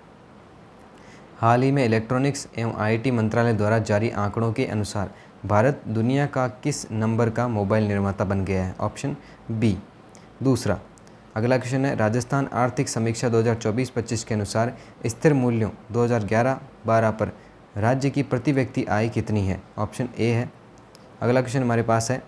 हाल ही में इलेक्ट्रॉनिक्स एवं आईटी मंत्रालय द्वारा जारी आंकड़ों के अनुसार भारत दुनिया का किस नंबर का मोबाइल निर्माता बन गया है? ऑप्शन बी दूसरा। अगला क्वेश्चन है राजस्थान आर्थिक समीक्षा 2024-25 के अनुसार स्थिर मूल्यों 2011-12 पर राज्य की प्रति व्यक्ति आय कितनी है? ऑप्शन ए है। अगला क्वेश्चन हमारे पास है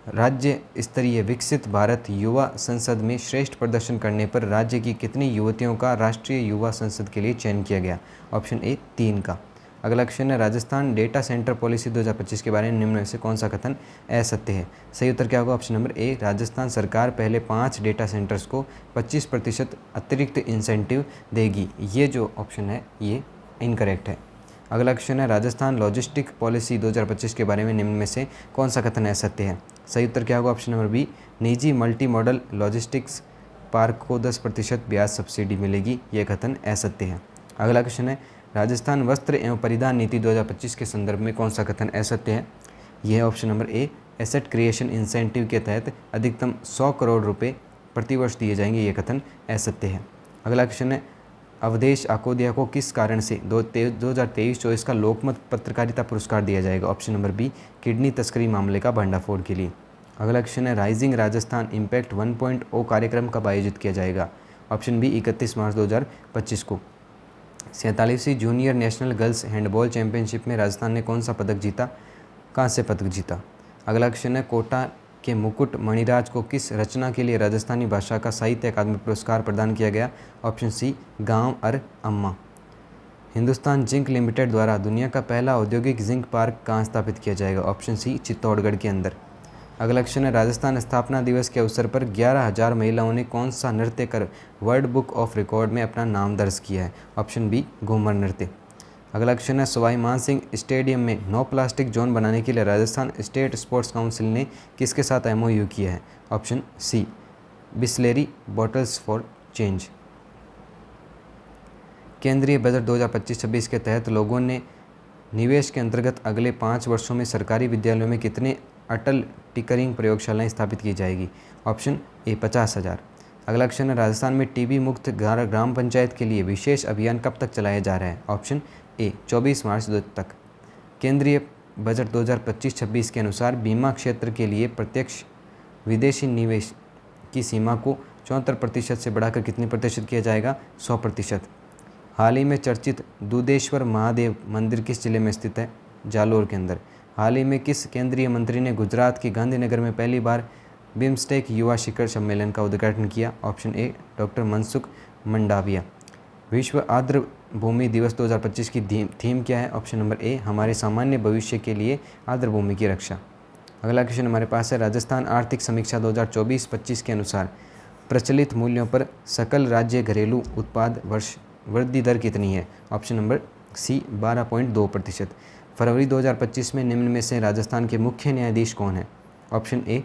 राज्य स्तरीय विकसित भारत युवा संसद में श्रेष्ठ प्रदर्शन करने पर राज्य की कितनी युवतियों का राष्ट्रीय युवा संसद के लिए चयन किया गया? ऑप्शन ए 3 का। अगला क्वेश्चन है राजस्थान डेटा सेंटर पॉलिसी 2025 के बारे में निम्न में से कौन सा कथन असत्य है? सही उत्तर क्या होगा? ऑप्शन नंबर ए राजस्थान सरकार पहले 5 डेटा सेंटर्स को 25% अतिरिक्त इंसेंटिव देगी। ये जो ऑप्शन है ये इनकरेक्ट है। अगला क्वेश्चन है राजस्थान लॉजिस्टिक पॉलिसी 2025 के बारे में निम्न में से कौन सा कथन असत्य है? सही उत्तर क्या होगा? ऑप्शन नंबर बी निजी मल्टी मॉडल लॉजिस्टिक्स पार्क को 10% ब्याज सब्सिडी मिलेगी। यह कथन असत्य है। अगला क्वेश्चन है राजस्थान वस्त्र एवं परिधान नीति 2025 के संदर्भ में कौन सा कथन असत्य है? यह है ऑप्शन नंबर ए एसेट क्रिएशन इंसेंटिव के तहत अधिकतम 100 करोड़ रुपए प्रतिवर्ष दिए जाएंगे। ये कथन असत्य है। अगला क्वेश्चन है अवधेश आकोदिया को किस कारण से 2023-24 का लोकमत पत्रकारिता पुरस्कार दिया जाएगा? ऑप्शन नंबर बी किडनी तस्करी मामले का भंडाफोड़ के लिए। अगला क्वेश्चन है राइजिंग राजस्थान इम्पैक्ट 1.0 कार्यक्रम कब आयोजित किया जाएगा? ऑप्शन बी 31 मार्च 2025 को। 47वीं junior national girls handball championship में राजस्थान ने कौन सा पदक जीता? कांस्य पदक जीता। अगला क्वेश्चन है कोटा के मुकुट मणिराज को किस रचना के लिए राजस्थानी भाषा का साहित्य अकादमी पुरस्कार प्रदान किया गया? ऑप्शन सी गांव अर अम्मा। हिंदुस्तान जिंक लिमिटेड द्वारा दुनिया का पहला औद्योगिक जिंक पार्क कहाँ स्थापित किया जाएगा? ऑप्शन सी चित्तौड़गढ़ के अंदर। अगला क्वेश्चन है राजस्थान स्थापना दिवस के अवसर पर 11,000 महिलाओं ने कौन सा नृत्य कर वर्ल्ड बुक ऑफ रिकॉर्ड में अपना नाम दर्ज किया है? ऑप्शन बी घूमर नृत्य। अगला क्वेश्चन है सवाई मानसिंह स्टेडियम में नो प्लास्टिक जोन बनाने के लिए राजस्थान स्टेट स्पोर्ट्स काउंसिल ने किसके साथ एमओयू किया है? Option C Bisleri bottles for change. केंद्रीय बजट 2025-26 के तहत लोगों ने निवेश के अंतर्गत अगले 5 वर्षों में सरकारी विद्यालयों में कितने अटल टिकरिंग प्रयोगशालाएं स्थापित की जाएगी? Option A 50,000। अगला क्वेश्चन है राजस्थान में टीबी मुक्त ग्राम पंचायत के लिए विशेष अभियान कब तक चलाया जा रहा है? ऑप्शन ए 24 मार्च तक। केंद्रीय बजट 2025-26 के अनुसार बीमा क्षेत्र के लिए प्रत्यक्ष विदेशी निवेश की सीमा को 74% से बढ़ाकर कितने प्रतिशत किया जाएगा? 100%। हाल ही में चर्चित दूधेश्वर महादेव मंदिर किस जिले में स्थित है? जालोर के अंदर। हाल ही में किस केंद्रीय मंत्री ने गुजरात के गांधीनगर में पहली बार बिम्स्टेक युवा शिखर सम्मेलन का उद्घाटन किया? Option A doctor Mansukh Mandaviya. विश्व आर्द्र भूमि दिवस 2025 की थीम क्या है? ऑप्शन नंबर ए हमारे सामान्य भविष्य के लिए आर्द्र भूमि की रक्षा। अगला क्वेश्चन हमारे पास है राजस्थान आर्थिक समीक्षा 2024-25 के अनुसार प्रचलित मूल्यों पर सकल राज्य घरेलू उत्पाद वर्ष वृद्धि दर कितनी है? ऑप्शन नंबर सी 12.2%। फरवरी 2025 में निम्न में से राजस्थान के मुख्य न्यायाधीश कौन है? Option A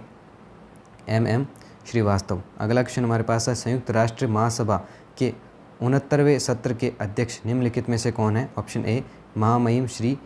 MM Srivastava. अगला क्वेश्चन हमारे पास है संयुक्त राष्ट्र महासभा के 69वें सत्र के अध्यक्ष निम्नलिखित में से कौन है? ऑप्शन ए महामहिम श्री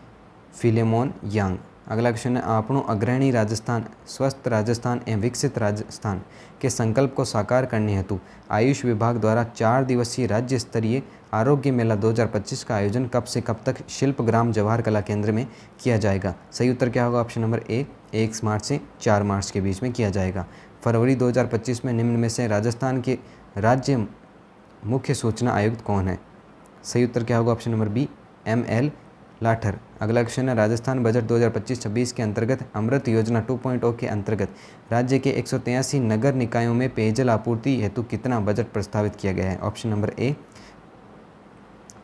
फिलेमोन यांग। अगला क्वेश्चन है आपनो अग्रणी राजस्थान स्वस्थ राजस्थान एवं विकसित राजस्थान के संकल्प को साकार करने हेतु आयुष विभाग द्वारा 4 दिवसीय राज्य स्तरीय आरोग्य मेला 2025 का आयोजन कब से कब तक शिल्प ग्राम जवाहर कला केंद्र में किया जाएगा? सही उत्तर क्या होगा? ऑप्शन नंबर ए 1 मार्च से 4 मार्च के बीच में किया जाएगा। फरवरी 2025 में निम्न में से राजस्थान के राज्य मुख्य सूचना आयुक्त कौन है? सही उत्तर क्या होगा? Option number B ML Lathar. अगला क्वेश्चन है, राजस्थान बजट 2025-26 के अंतर्गत अमृत योजना 2.0 के अंतर्गत राज्य के 183 नगर निकायों में पेयजल आपूर्ति हेतु कितना बजट प्रस्तावित किया गया है? ऑप्शन नंबर ए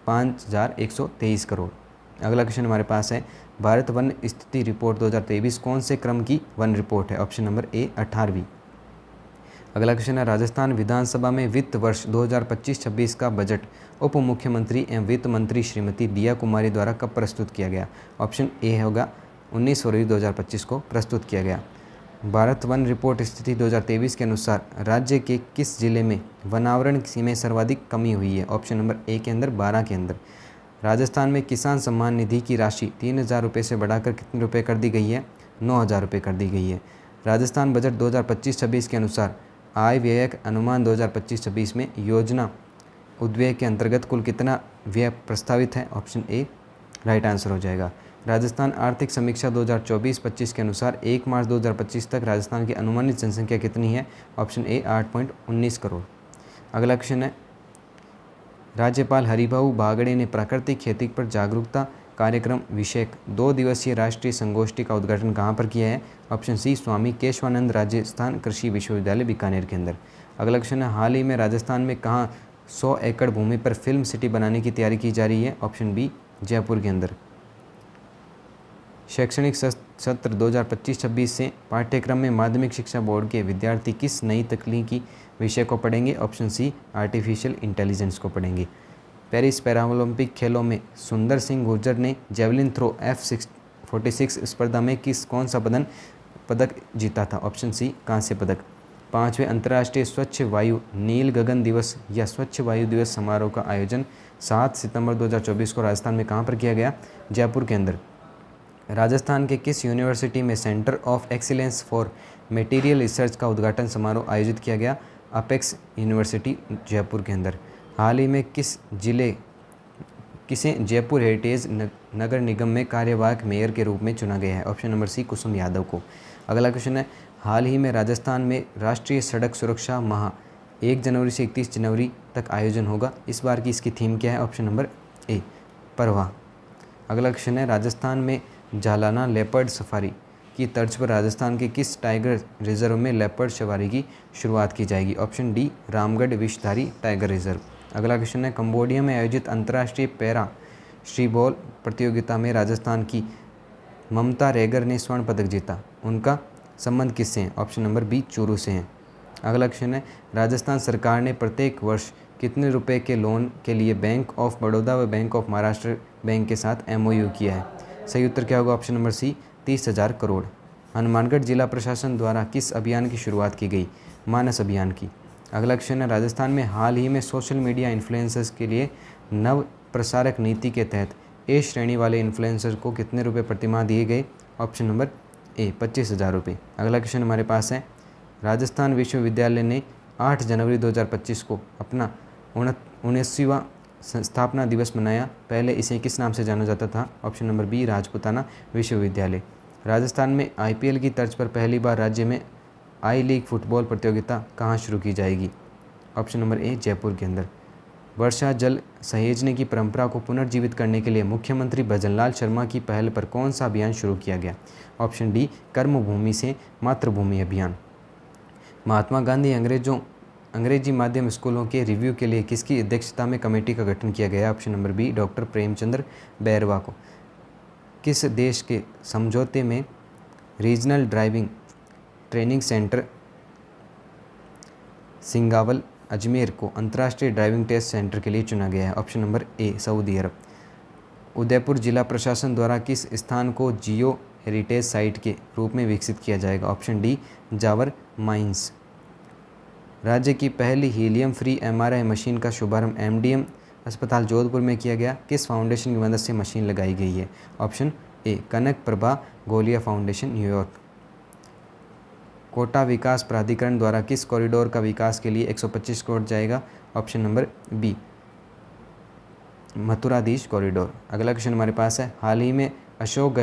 5123 करोड़। अगला क्वेश्चन हमारे पास है, भारत वन स्थिति रिपोर्ट 2023 कौन से क्रम की वन रिपोर्ट है? ऑप्शन नंबर ए 18वीं। अगला क्वेश्चन है, राजस्थान विधानसभा में वित्त वर्ष 2025-26 का बजट उप मुख्यमंत्री एवं वित्त मंत्री श्रीमती दिया कुमारी द्वारा कब प्रस्तुत किया गया? ऑप्शन ए होगा 19 फरवरी 2025 को प्रस्तुत किया गया। भारत वन रिपोर्ट स्थिति 2023 के अनुसार राज्य के किस जिले में वनावरण में सर्वाधिक कमी हुई है? ऑप्शन नंबर ए के अंदर 12 के अंदर। राजस्थान में किसान सम्मान निधि की राशि 3000 रुपये से बढ़ाकर कितने रुपये कर दी गई है? 9000 रुपये कर दी गई है। राजस्थान बजट 2025-26 के अनुसार आय व्यय अनुमान 2025-26 में योजना उद्व्यय के अंतर्गत कुल कितना व्यय प्रस्तावित है? ऑप्शन ए राइट आंसर हो जाएगा। राजस्थान आर्थिक समीक्षा 2024-25 के अनुसार 1 मार्च 2025 तक राजस्थान की अनुमानित जनसंख्या कितनी है? ऑप्शन ए 8.19 करोड़। अगला क्वेश्चन है, राज्यपाल हरिभाऊ बागड़े ने प्राकृतिक खेती पर जागरूकता कार्यक्रम विषयक 2 दिवसीय राष्ट्रीय संगोष्ठी का उद्घाटन कहाँ पर किया है? ऑप्शन सी स्वामी केशवानंद राजस्थान कृषि विश्वविद्यालय बीकानेर के अंदर। अगला क्वेश्चन है, हाल ही में राजस्थान में कहाँ 100 एकड़ भूमि पर फिल्म सिटी बनाने की तैयारी की जा रही है? ऑप्शन बी जयपुर के अंदर। शैक्षणिक सत्र 2025-26 से पाठ्यक्रम में माध्यमिक शिक्षा बोर्ड के विद्यार्थी किस नई तकनीकी विषय को पढ़ेंगे? ऑप्शन सी आर्टिफिशियल इंटेलिजेंस को पढ़ेंगे। पेरिस पैरालंपिक खेलों में सुंदर सिंह गुर्जर ने जेवलिन थ्रो F46 स्पर्धा में कौन सा पदक जीता था? ऑप्शन सी कांस्य पदक। 5वें अंतर्राष्ट्रीय स्वच्छ वायु नील गगन दिवस या स्वच्छ वायु दिवस समारोह का आयोजन 7 सितंबर 2024 को राजस्थान में कहाँ पर किया गया? जयपुर के अंदर। राजस्थान के किस यूनिवर्सिटी में centre of excellence for material research का उद्घाटन समारोह आयोजित किया गया? अपेक्स यूनिवर्सिटी जयपुर के अंदर। हाल ही में किसे जयपुर हेरिटेज नगर निगम में कार्यवाहक मेयर के रूप में चुना गया है? ऑप्शन नंबर सी कुसुम यादव को। अगला क्वेश्चन है, हाल ही में राजस्थान में राष्ट्रीय सड़क सुरक्षा माह 1 जनवरी से 31 जनवरी तक आयोजन होगा। इस बार की इसकी थीम क्या है? ऑप्शन नंबर ए परवाह। अगला क्वेश्चन है, राजस्थान में जालाना लेपर्ड सफारी की तर्ज पर राजस्थान के किस टाइगर रिजर्व में लेपर्ड सवारी की शुरुआत की जाएगी? Option D Ramgarh Vishdhari tiger reserve. अगला क्वेश्चन है, कंबोडिया में आयोजित अंतर्राष्ट्रीय पैरा श्रीबॉल प्रतियोगिता में राजस्थान की ममता रेगर ने स्वर्ण पदक जीता। उनका संबंध किससे है? ऑप्शन नंबर बी चूरू से है। अगला क्वेश्चन है, राजस्थान सरकार ने प्रत्येक वर्ष कितने रुपए के लोन के लिए बैंक ऑफ बड़ौदा व बैंक ऑफ महाराष्ट्र बैंक के साथ MOU किया है? सही उत्तर क्या होगा? Option number C 30,000 crore. Hanumangarh जिला प्रशासन द्वारा किस अभियान की शुरुआत की गई? मानस अभियान की। अगला क्वेश्चन है, राजस्थान में हाल ही में सोशल मीडिया इन्फ्लुएंसर्स के लिए नव प्रसारक नीति के तहत ए श्रेणी वाले इन्फ्लुएंसर को कितने रुपए प्रतिमाह दिए गए? ऑप्शन नंबर ए 25,000 रुपये। अगला क्वेश्चन हमारे पास है, राजस्थान विश्वविद्यालय ने 8 जनवरी 2025 को अपना 19वां स्थापना दिवस मनाया। पहले इसे किस नाम से जाना जाता था? ऑप्शन नंबर बी राजपुताना विश्वविद्यालय। राजस्थान में IPL की तर्ज पर पहली बार राज्य में आई लीग फुटबॉल प्रतियोगिता कहाँ शुरू की जाएगी? ऑप्शन नंबर ए जयपुर के अंदर। वर्षा जल सहेजने की परंपरा को पुनर्जीवित करने के लिए मुख्यमंत्री भजनलाल शर्मा की पहल पर कौन सा अभियान शुरू किया गया? ऑप्शन डी कर्मभूमि से मातृभूमि अभियान। महात्मा गांधी अंग्रेजी माध्यम स्कूलों के रिव्यू के लिए किसकी अध्यक्षता में कमेटी का गठन किया गया? Option number B doctor Premchandra Bairwa को। किस देश के समझौते में regional driving training centre Singawal Ajmer को अंतर्राष्ट्रीय ड्राइविंग टेस्ट सेंटर के लिए चुना गया है? ऑप्शन नंबर ए सऊदी अरब। उदयपुर जिला प्रशासन द्वारा किस स्थान को जियो हेरिटेज साइट के रूप में विकसित किया जाएगा? Option D Zawar mines. राज्य की पहली हीलियम फ्री MRI मशीन का शुभारंभ MDM अस्पताल जोधपुर में किया गया। किस फाउंडेशन की मदद से मशीन लगाई गई है? ऑप्शन ए कनक प्रभा गोलिया फाउंडेशन न्यूयॉर्क। कोटा विकास प्राधिकरण द्वारा किस कॉरिडोर का विकास के लिए 125 करोड़ जाएगा? Option number B Mathuradhish corridor. अगला क्वेश्चन हमारे पास है, हाल ही में अशोक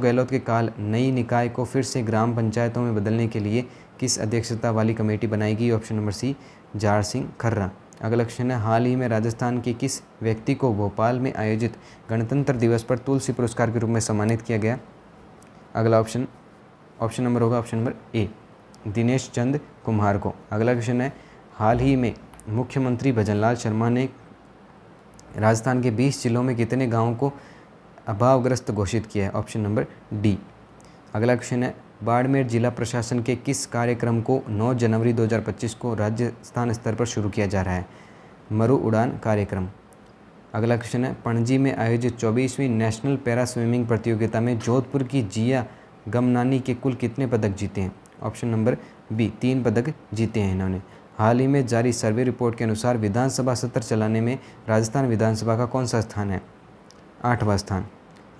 गहलोत के काल नई निकाय को फिर से ग्राम पंचायतों में बदलने के लिए किस अध्यक्षता वाली कमेटी बनाई गई? ऑप्शन नंबर सी जार सिंह खर्रा। अगला क्वेश्चन है, हाल ही में राजस्थान के किस व्यक्ति को भोपाल में आयोजित गणतंत्र दिवस पर तुलसी पुरस्कार के रूप में सम्मानित किया गया? अगला ऑप्शन नंबर होगा ऑप्शन नंबर ए, दिनेश चंद कुम्हार को। अगला क्वेश्चन है, हाल ही में मुख्यमंत्री भजनलाल शर्मा ने राजस्थान के 20 जिलों में कितने गाँवों को अभावग्रस्त घोषित किया है? Option number D. अगला क्वेश्चन है, बाड़मेर जिला प्रशासन के किस कार्यक्रम को 9 जनवरी 2025 को राजस्थान स्तर पर शुरू किया जा रहा है? मरु उड़ान कार्यक्रम। अगला क्वेश्चन है, पणजी में आयोजित 24वीं नेशनल पैरा स्विमिंग प्रतियोगिता में जोधपुर की जिया गमनानी के कुल कितने पदक जीते हैं? ऑप्शन नंबर बी, 3 पदक जीते हैं इन्होंने। हाल ही में जारी सर्वे रिपोर्ट के अनुसार विधानसभा सत्र चलाने में राजस्थान विधानसभा का कौन सा स्थान है? 8वां स्थान।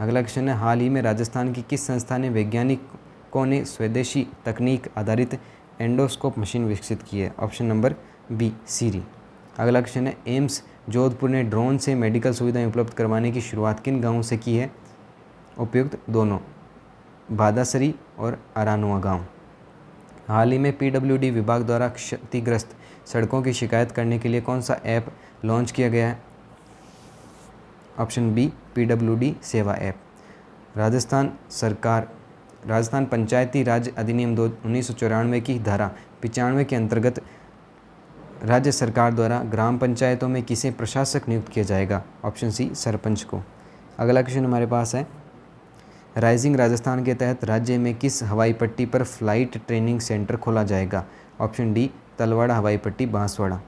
अगला क्वेश्चन है, हाल ही में राजस्थान की किस संस्था ने वैज्ञानिकों ने स्वदेशी तकनीक आधारित एंडोस्कोप मशीन विकसित की है? ऑप्शन नंबर बी, सीरी। अगला क्वेश्चन है, एम्स जोधपुर ने ड्रोन से मेडिकल सुविधाएं उपलब्ध करवाने की शुरुआत किन गाँवों से की है? उपयुक्त दोनों, बादासरी और अरानुआ गाँव। हाल ही में पीडब्ल्यूडी विभाग द्वारा क्षतिग्रस्त सड़कों की शिकायत करने के लिए कौन सा ऐप लॉन्च किया गया है? ऑप्शन बी, पीडब्ल्यूडी सेवा ऐप। राजस्थान पंचायती राज अधिनियम 1994 की धारा 95 के अंतर्गत राज्य सरकार द्वारा ग्राम पंचायतों में किसे प्रशासक नियुक्त किया जाएगा? ऑप्शन सी, सरपंच को। अगला क्वेश्चन हमारे पास है, राइजिंग राजस्थान के तहत राज्य में किस हवाई पट्टी पर फ्लाइट ट्रेनिंग सेंटर खोला जाएगा? ऑप्शन डी, तलवाड़ा हवाई पट्टी, बांसवाड़ा।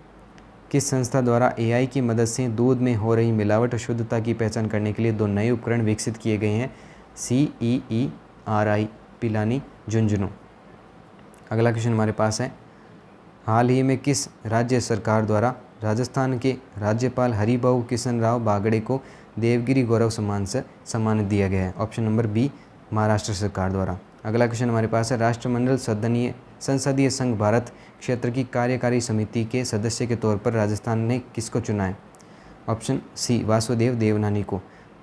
किस संस्था द्वारा एआई की मदद से दूध में हो रही मिलावट शुद्धता की पहचान करने के लिए 2 नए उपकरण विकसित किए गए हैं? CEERI, पिलानी, झुंझुनू। अगला क्वेश्चन हमारे पास है, हाल ही में किस राज्य सरकार द्वारा राजस्थान के राज्यपाल हरिभाऊ किशन राव बागड़े को देवगिरी गौरव सम्मान से सम्मानित दिया गया है? ऑप्शन नंबर बी, महाराष्ट्र सरकार द्वारा। अगला क्वेश्चन हमारे पास है, राष्ट्रमंडल संसदीय संघ भारत क्षेत्र की कार्यकारी समिति के सदस्य के तौर पर राजस्थान ने किसको चुना है? ऑप्शन सी, वासुदेव देवनानी को।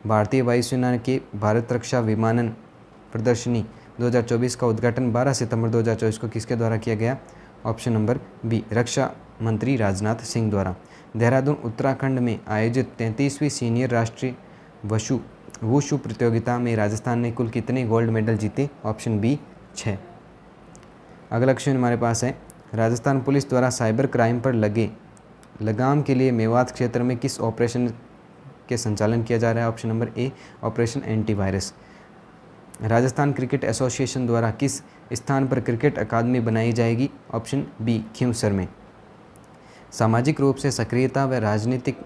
भारतीय वायुसेना के भारत रक्षा विमानन प्रदर्शनी 2024 का उद्घाटन 12 सितंबर 2024 को किसके द्वारा किया गया? ऑप्शन नंबर बी, रक्षा मंत्री राजनाथ सिंह द्वारा। देहरादून उत्तराखंड में आयोजित 33वीं सीनियर राष्ट्रीय वुशु प्रतियोगिता में राजस्थान ने कुल कितने गोल्ड मेडल जीते? Option B, 6। अगला क्वेश्चन हमारे पास है, राजस्थान पुलिस द्वारा साइबर क्राइम पर लगे लगाम के लिए मेवात क्षेत्र में किस ऑपरेशन के संचालन किया जा रहा है? ऑप्शन नंबर ए, operation antivirus. Rajasthan cricket association द्वारा किस स्थान पर क्रिकेट अकादमी बनाई जाएगी? ऑप्शन बी, खींवसर में। सामाजिक रूप से सक्रियता व राजनीतिक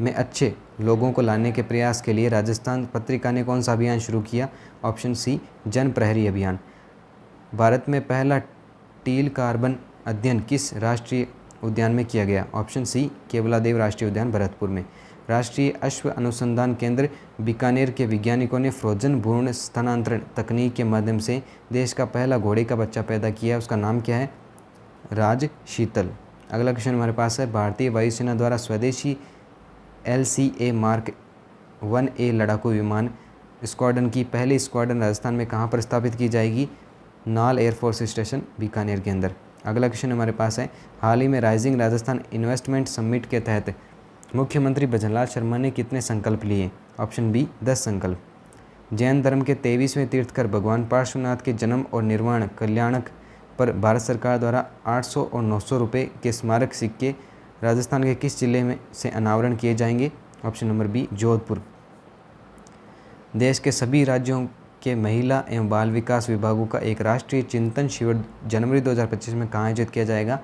में अच्छे लोगों को लाने के प्रयास के लिए राजस्थान पत्रिका ने कौन सा अभियान शुरू किया? ऑप्शन सी, जन प्रहरी अभियान। भारत में पहला टील कार्बन अध्ययन किस राष्ट्रीय उद्यान में किया गया? ऑप्शन सी, केवलादेव राष्ट्रीय उद्यान, भरतपुर में। राष्ट्रीय अश्व अनुसंधान केंद्र बीकानेर के वैज्ञानिकों ने फ्रोजन भ्रूण स्थानांतरण तकनीक के माध्यम से देश का पहला घोड़े का बच्चा पैदा किया है, उसका नाम क्या है? राज शीतल। अगला क्वेश्चन हमारे पास है, भारतीय वायुसेना द्वारा स्वदेशी LCA मार्क 1A लड़ाकू विमान स्क्वाड्रन की पहली स्क्वाड्रन राजस्थान में कहाँ पर स्थापित की जाएगी? नाल एयरफोर्स स्टेशन, बीकानेर के अंदर। अगला क्वेश्चन हमारे पास है, हाल ही में राइजिंग राजस्थान इन्वेस्टमेंट समिट के तहत मुख्यमंत्री भजनलाल शर्मा ने कितने संकल्प लिए? ऑप्शन बी, 10 संकल्प। जैन धर्म के 23वें तीर्थकर भगवान पार्श्वनाथ के जन्म और निर्वाण कल्याणक पर भारत सरकार द्वारा 800 और 900 रुपये के स्मारक सिक्के राजस्थान के किस जिले में से अनावरण किए जाएंगे? Option number B, Jodhpur. देश के सभी राज्यों के महिला एवं बाल विकास विभागों का एक राष्ट्रीय चिंतन शिविर जनवरी 2025 में कहाँ आयोजित किया जाएगा?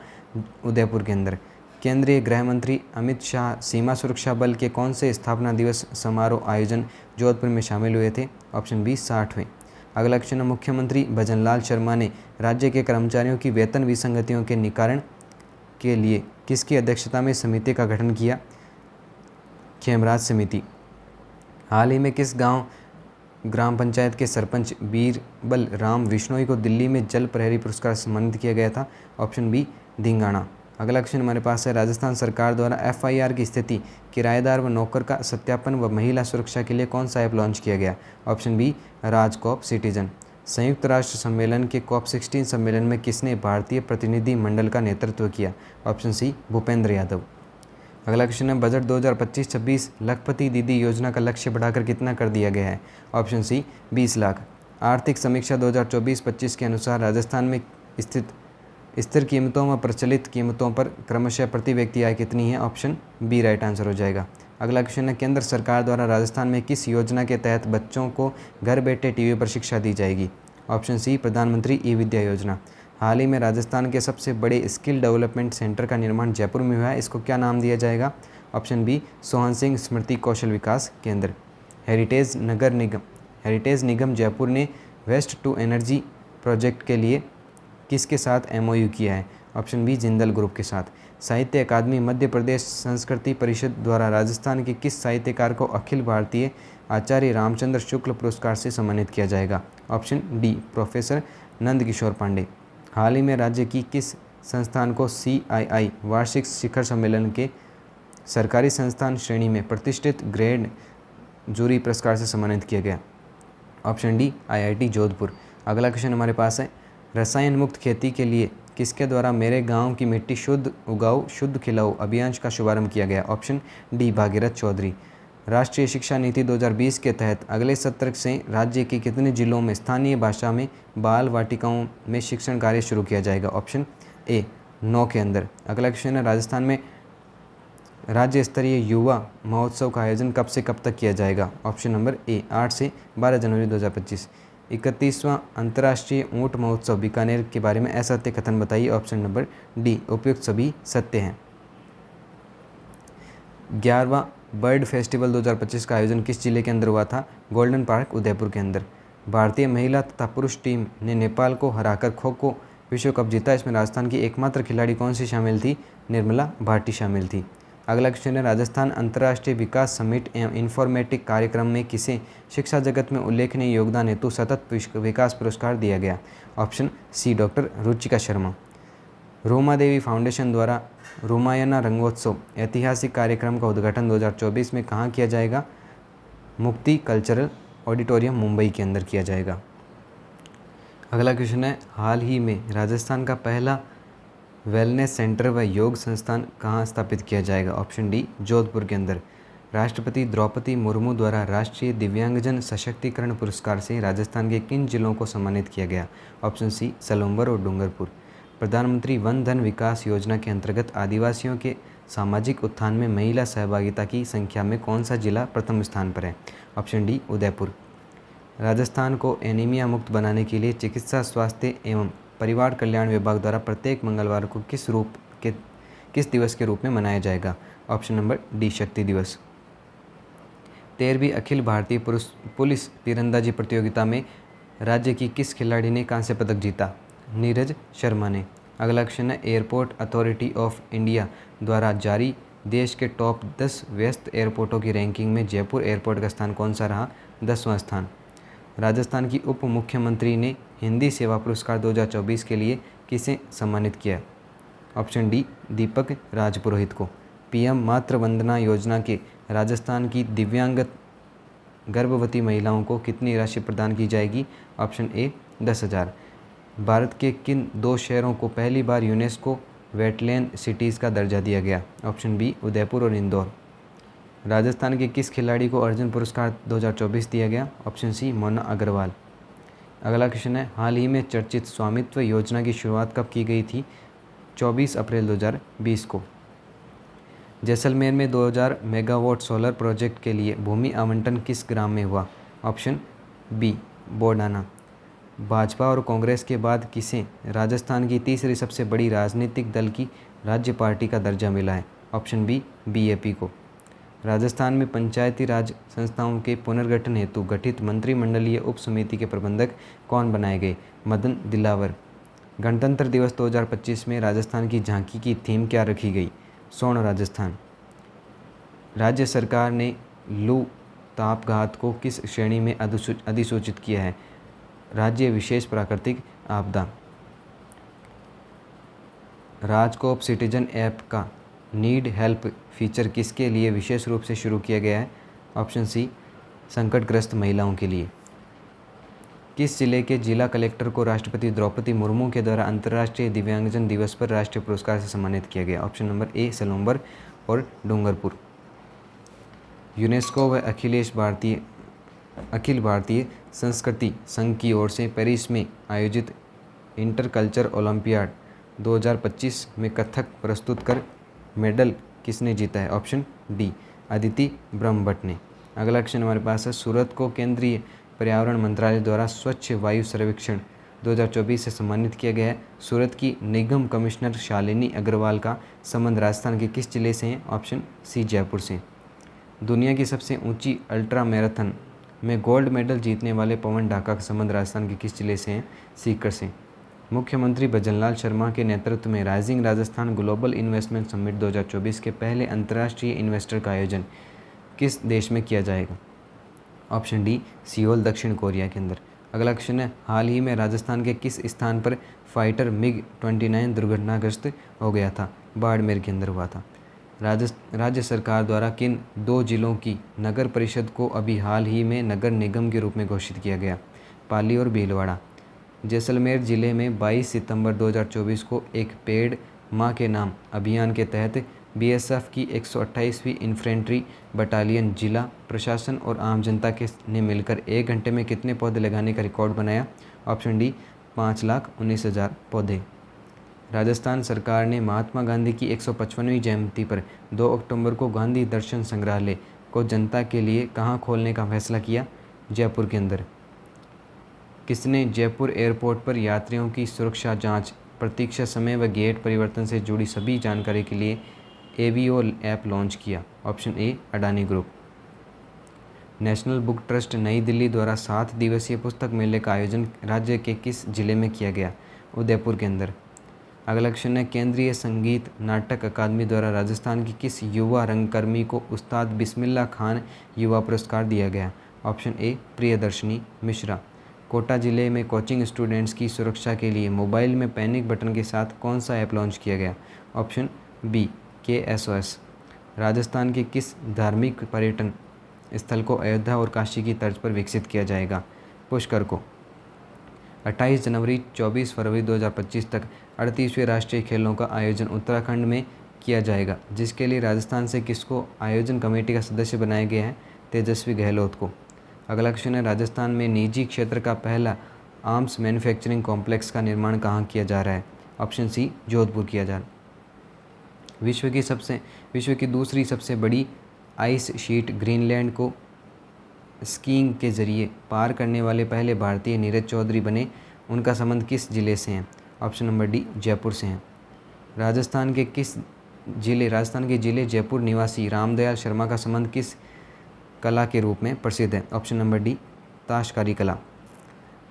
उदयपुर के अंदर। केंद्रीय गृह मंत्री अमित शाह सीमा सुरक्षा बल के कौन से स्थापना दिवस समारोह आयोजन जोधपुर में शामिल हुए थे? ऑप्शन बी, 60वें। अगला क्वेश्चन, मुख्यमंत्री भजनलाल शर्मा ने राज्य के कर्मचारियों की वेतन विसंगतियों के निवारण के लिए किसकी अध्यक्षता में समिति का गठन किया? खेमराज समिति। हाल ही में किस ग्राम पंचायत के सरपंच बीरबल राम विश्नोई को दिल्ली में जल प्रहरी पुरस्कार सम्मानित किया गया था? ऑप्शन बी, धिंगाणा। अगला क्वेश्चन हमारे पास है, राजस्थान सरकार द्वारा FIR की स्थिति, किराएदार व नौकर का सत्यापन व महिला सुरक्षा के लिए कौन सा ऐप लॉन्च किया गया? Option B, RajCop citizen. संयुक्त राष्ट्र सम्मेलन के COP16 सम्मेलन में किसने भारतीय प्रतिनिधि मंडल का नेतृत्व किया? Option C, Bhupendra Yadav. अगला क्वेश्चन है बजट 2025-26 लखपति दीदी योजना का लक्ष्य बढ़ाकर कितना कर दिया गया है? Option C 20 lakh. आर्थिक समीक्षा 2024-25 के अनुसार राजस्थान में स्थित स्थिर कीमतों व प्रचलित कीमतों पर क्रमशः प्रति व्यक्ति आय कितनी है? ऑप्शन बी राइट आंसर हो जाएगा। अगला क्वेश्चन है केंद्र सरकार द्वारा राजस्थान में किस योजना के तहत बच्चों को घर बैठे टीवी पर शिक्षा दी जाएगी? ऑप्शन सी प्रधानमंत्री ई विद्या योजना। हाल ही में राजस्थान के सबसे बड़े स्किल डेवलपमेंट सेंटर का निर्माण जयपुर में हुआ है, इसको क्या नाम दिया जाएगा? ऑप्शन बी सोहन सिंह स्मृति कौशल विकास केंद्र। हेरिटेज निगम जयपुर ने वेस्ट टू एनर्जी प्रोजेक्ट के लिए किसके साथ एमओयू किया है? ऑप्शन बी जिंदल ग्रुप के साथ। साहित्य अकादमी मध्य प्रदेश संस्कृति परिषद द्वारा राजस्थान के किस साहित्यकार को अखिल भारतीय आचार्य रामचंद्र शुक्ल पुरस्कार से सम्मानित किया जाएगा? Option D professor Nand Kishore Pandey. हाल ही में राज्य की किस संस्थान को CII वार्षिक शिखर सम्मेलन के सरकारी संस्थान श्रेणी में प्रतिष्ठित ग्रेड जूरी पुरस्कार से सम्मानित किया गया? Option D IIT Jodhpur. अगला क्वेश्चन हमारे पास है रसायन मुक्त खेती के लिए किसके द्वारा मेरे गांव की मिट्टी शुद्ध उगाओ शुद्ध खिलाओ अभियान का शुभारंभ किया गया? Option D Bhagirath Chaudhary. राष्ट्रीय शिक्षा नीति 2020 के तहत अगले सत्र से राज्य के कितने जिलों में स्थानीय भाषा में बाल वाटिकाओं में शिक्षण कार्य शुरू किया जाएगा? ऑप्शन ए 9 के अंदर। अगला क्वेश्चन है राजस्थान में राज्य स्तरीय युवा महोत्सव का आयोजन कब से कब तक किया जाएगा? ऑप्शन नंबर ए 8 से 12 जनवरी 2025। 31वां अंतर्राष्ट्रीय ऊंट महोत्सव बीकानेर के बारे में असत्य कथन बताइए? ऑप्शन नंबर डी उपयुक्त सभी सत्य हैं। 11वां बर्ड फेस्टिवल 2025 का आयोजन किस जिले के अंदर हुआ था? गोल्डन पार्क उदयपुर के अंदर। भारतीय महिला तथा पुरुष टीम ने नेपाल को हराकर खो खो विश्व कप जीता, इसमें राजस्थान की एकमात्र खिलाड़ी कौन सी शामिल थी? निर्मला भाटी शामिल थी। अगला क्वेश्चन है राजस्थान अंतर्राष्ट्रीय विकास समिट एवं इन्फॉर्मेटिक कार्यक्रम में किसे शिक्षा जगत में उल्लेखनीय योगदान हेतु सतत विकास पुरस्कार दिया गया? Option C doctor Ruchika Sharma. Ruma Devi foundation द्वारा रामायणा रंगोत्सव ऐतिहासिक कार्यक्रम का उद्घाटन 2024 में कहाँ किया जाएगा? मुक्ति कल्चरल ऑडिटोरियम मुंबई के अंदर किया जाएगा। अगला क्वेश्चन है हाल ही में राजस्थान का पहला वेलनेस सेंटर व योग संस्थान कहाँ स्थापित किया जाएगा? ऑप्शन डी जोधपुर के अंदर। राष्ट्रपति द्रौपदी मुर्मू द्वारा राष्ट्रीय दिव्यांगजन सशक्तिकरण पुरस्कार से राजस्थान के किन जिलों को सम्मानित किया गया? ऑप्शन सी सलोंबर और डूंगरपुर। प्रधानमंत्री वन धन विकास योजना के अंतर्गत आदिवासियों के सामाजिक उत्थान में महिला सहभागिता की संख्या में कौन सा जिला प्रथम स्थान पर है? Option D Udaipur. राजस्थान को एनीमिया मुक्त बनाने के लिए चिकित्सा स्वास्थ्य एवं परिवार कल्याण विभाग द्वारा प्रत्येक मंगलवार को किस दिवस के रूप में मनाया जाएगा? ऑप्शन नंबर डी शक्ति दिवस। 13वीं अखिल भारतीय पुलिस तीरंदाजी प्रतियोगिता में राज्य की किस खिलाड़ी ने कांस्य पदक जीता? नीरज शर्मा ने। अगला क्वेश्चन है एयरपोर्ट अथॉरिटी ऑफ इंडिया द्वारा जारी देश के टॉप 10 व्यस्त एयरपोर्टों की रैंकिंग में जयपुर एयरपोर्ट का स्थान कौन सा रहा? 10वां स्थान। राजस्थान की उप मुख्यमंत्री ने हिंदी सेवा पुरस्कार 2024 के लिए किसे सम्मानित किया? ऑप्शन डी दीपक राजपुरोहित को। PM मातृ वंदना योजना के राजस्थान की दिव्यांग गर्भवती महिलाओं को कितनी राशि प्रदान की जाएगी? Option A 10,000। भारत के किन 2 शहरों को पहली बार यूनेस्को वेटलैंड सिटीज़ का दर्जा दिया गया? ऑप्शन बी उदयपुर और इंदौर। राजस्थान के किस खिलाड़ी को अर्जुन पुरस्कार 2024 दिया गया? Option C Mona Agarwal. अगला क्वेश्चन है हाल ही में चर्चित स्वामित्व योजना की शुरुआत कब की गई थी? 24 अप्रैल 2020 को। जैसलमेर में 2000 मेगावाट सोलर प्रोजेक्ट के लिए भूमि आवंटन किस ग्राम में हुआ? Option B बोडाना। भाजपा और कांग्रेस के बाद किसे राजस्थान की तीसरी सबसे बड़ी राजनीतिक दल की राज्य पार्टी का दर्जा मिला है? ऑप्शन बी BAP को। राजस्थान में पंचायती राज संस्थाओं के पुनर्गठन हेतु गठित मंत्रिमंडलीय उप समिति के प्रबंधक कौन बनाए गए? मदन दिलावर। गणतंत्र दिवस 2025 में राजस्थान की झांकी की थीम क्या रखी गई? स्वर्ण राजस्थान। राज्य सरकार ने लू तापघात को किस श्रेणी में अधिसूचित किया है? राज्य विशेष प्राकृतिक आपदा। राजकोप सिटीजन ऐप का नीड हेल्प फीचर किसके लिए विशेष रूप से शुरू किया गया है? ऑप्शन सी संकटग्रस्त महिलाओं के लिए। किस जिले के जिला कलेक्टर को राष्ट्रपति द्रौपदी मुर्मू के द्वारा अंतर्राष्ट्रीय दिव्यांगजन दिवस पर राष्ट्रीय पुरस्कार से सम्मानित किया गया? ऑप्शन नंबर ए सलोंबर और डूंगरपुर। यूनेस्को व अखिल भारतीय संस्कृति संघ की ओर से पेरिस में आयोजित इंटरकल्चर ओलंपियाड 2025 में कथक प्रस्तुत कर मेडल किसने जीता है? ऑप्शन डी, अदिति ब्रह्मभट्ट ने। अगला क्वेश्चन हमारे पास है, सूरत को केंद्रीय पर्यावरण मंत्रालय द्वारा स्वच्छ वायु सर्वेक्षण 2024 से सम्मानित किया गया है। सूरत की निगम कमिश्नर शालिनी अग्रवाल का संबंध राजस्थान के किस जिले से है? ऑप्शन सी, जयपुर से। दुनिया की सबसे ऊंची अल्ट्रा मैराथन में गोल्ड मेडल जीतने वाले पवन ढाका का संबंध राजस्थान के किस जिले से है? सीकर से। मुख्यमंत्री भजनलाल शर्मा के नेतृत्व में rising Rajasthan global investment summit 2024 के पहले अंतर्राष्ट्रीय इन्वेस्टर का आयोजन किस देश में किया जाएगा? ऑप्शन डी, सियोल, दक्षिण कोरिया के अंदर। अगला क्वेश्चन है, हाल ही में राजस्थान के किस स्थान पर फाइटर MiG-29 दुर्घटनाग्रस्त हो गया था? बाड़मेर के अंदर हुआ था। राज्य सरकार द्वारा किन 2 जिलों की नगर परिषद को अभी हाल ही में नगर निगम के रूप में घोषित किया गया? पाली और भीलवाड़ा। जैसलमेर जिले में 22 सितंबर 2024 को एक पेड़ मां के नाम अभियान के तहत BSF की 128वीं इन्फेंट्री बटालियन जिला प्रशासन और आम जनता के ने मिलकर 1 घंटे में कितने पौधे लगाने का रिकॉर्ड बनाया? ऑप्शन डी, 5,19,000 पौधे। राजस्थान सरकार ने महात्मा गांधी की 155वीं जयंती पर 2 अक्टूबर को गांधी दर्शन संग्रहालय को जनता के लिए कहां खोलने का फैसला किया? जयपुर के अंदर। किसने जयपुर एयरपोर्ट पर यात्रियों की सुरक्षा जांच, प्रतीक्षा समय व गेट परिवर्तन से जुड़ी सभी जानकारी के लिए AVO ऐप लॉन्च किया? Option A, Adani group. National book trust नई दिल्ली द्वारा 7 दिवसीय पुस्तक मेले का आयोजन राज्य के किस जिले में किया गया? उदयपुर के अंदर। अगला क्वेश्चन है, केंद्रीय संगीत नाटक अकादमी द्वारा राजस्थान की किस युवा रंगकर्मी को उस्ताद बिस्मिल्लाह खान युवा पुरस्कार दिया गया? Option A, Priyadarshini Mishra. कोटा जिले में कोचिंग स्टूडेंट्स की सुरक्षा के लिए मोबाइल में पैनिक बटन के साथ कौन सा ऐप लॉन्च किया गया? Option B, KSOS। राजस्थान के किस धार्मिक पर्यटन स्थल को अयोध्या और काशी की तर्ज पर विकसित किया जाएगा? पुष्कर को। 28 जनवरी 24 फरवरी 2025 तक 38वें राष्ट्रीय खेलों का आयोजन उत्तराखंड में किया जाएगा, जिसके लिए राजस्थान से किसको आयोजन कमेटी का सदस्य बनाया गया है? तेजस्वी गहलोत को। अगला क्वेश्चन है, राजस्थान में निजी क्षेत्र का पहला आर्म्स मैन्युफैक्चरिंग कॉम्प्लेक्स का निर्माण कहाँ किया जा रहा है? ऑप्शन सी, जोधपुर किया जा रहा है। विश्व की दूसरी सबसे बड़ी आइस शीट ग्रीनलैंड को स्कीइंग के जरिए पार करने वाले पहले भारतीय नीरज चौधरी बने। उनका संबंध किस जिले से है? ऑप्शन नंबर डी, जयपुर से है। राजस्थान के जिले जयपुर निवासी रामदयाल शर्मा का संबंध किस कला के रूप में प्रसिद्ध है? ऑप्शन नंबर डी, ताशकारी कला।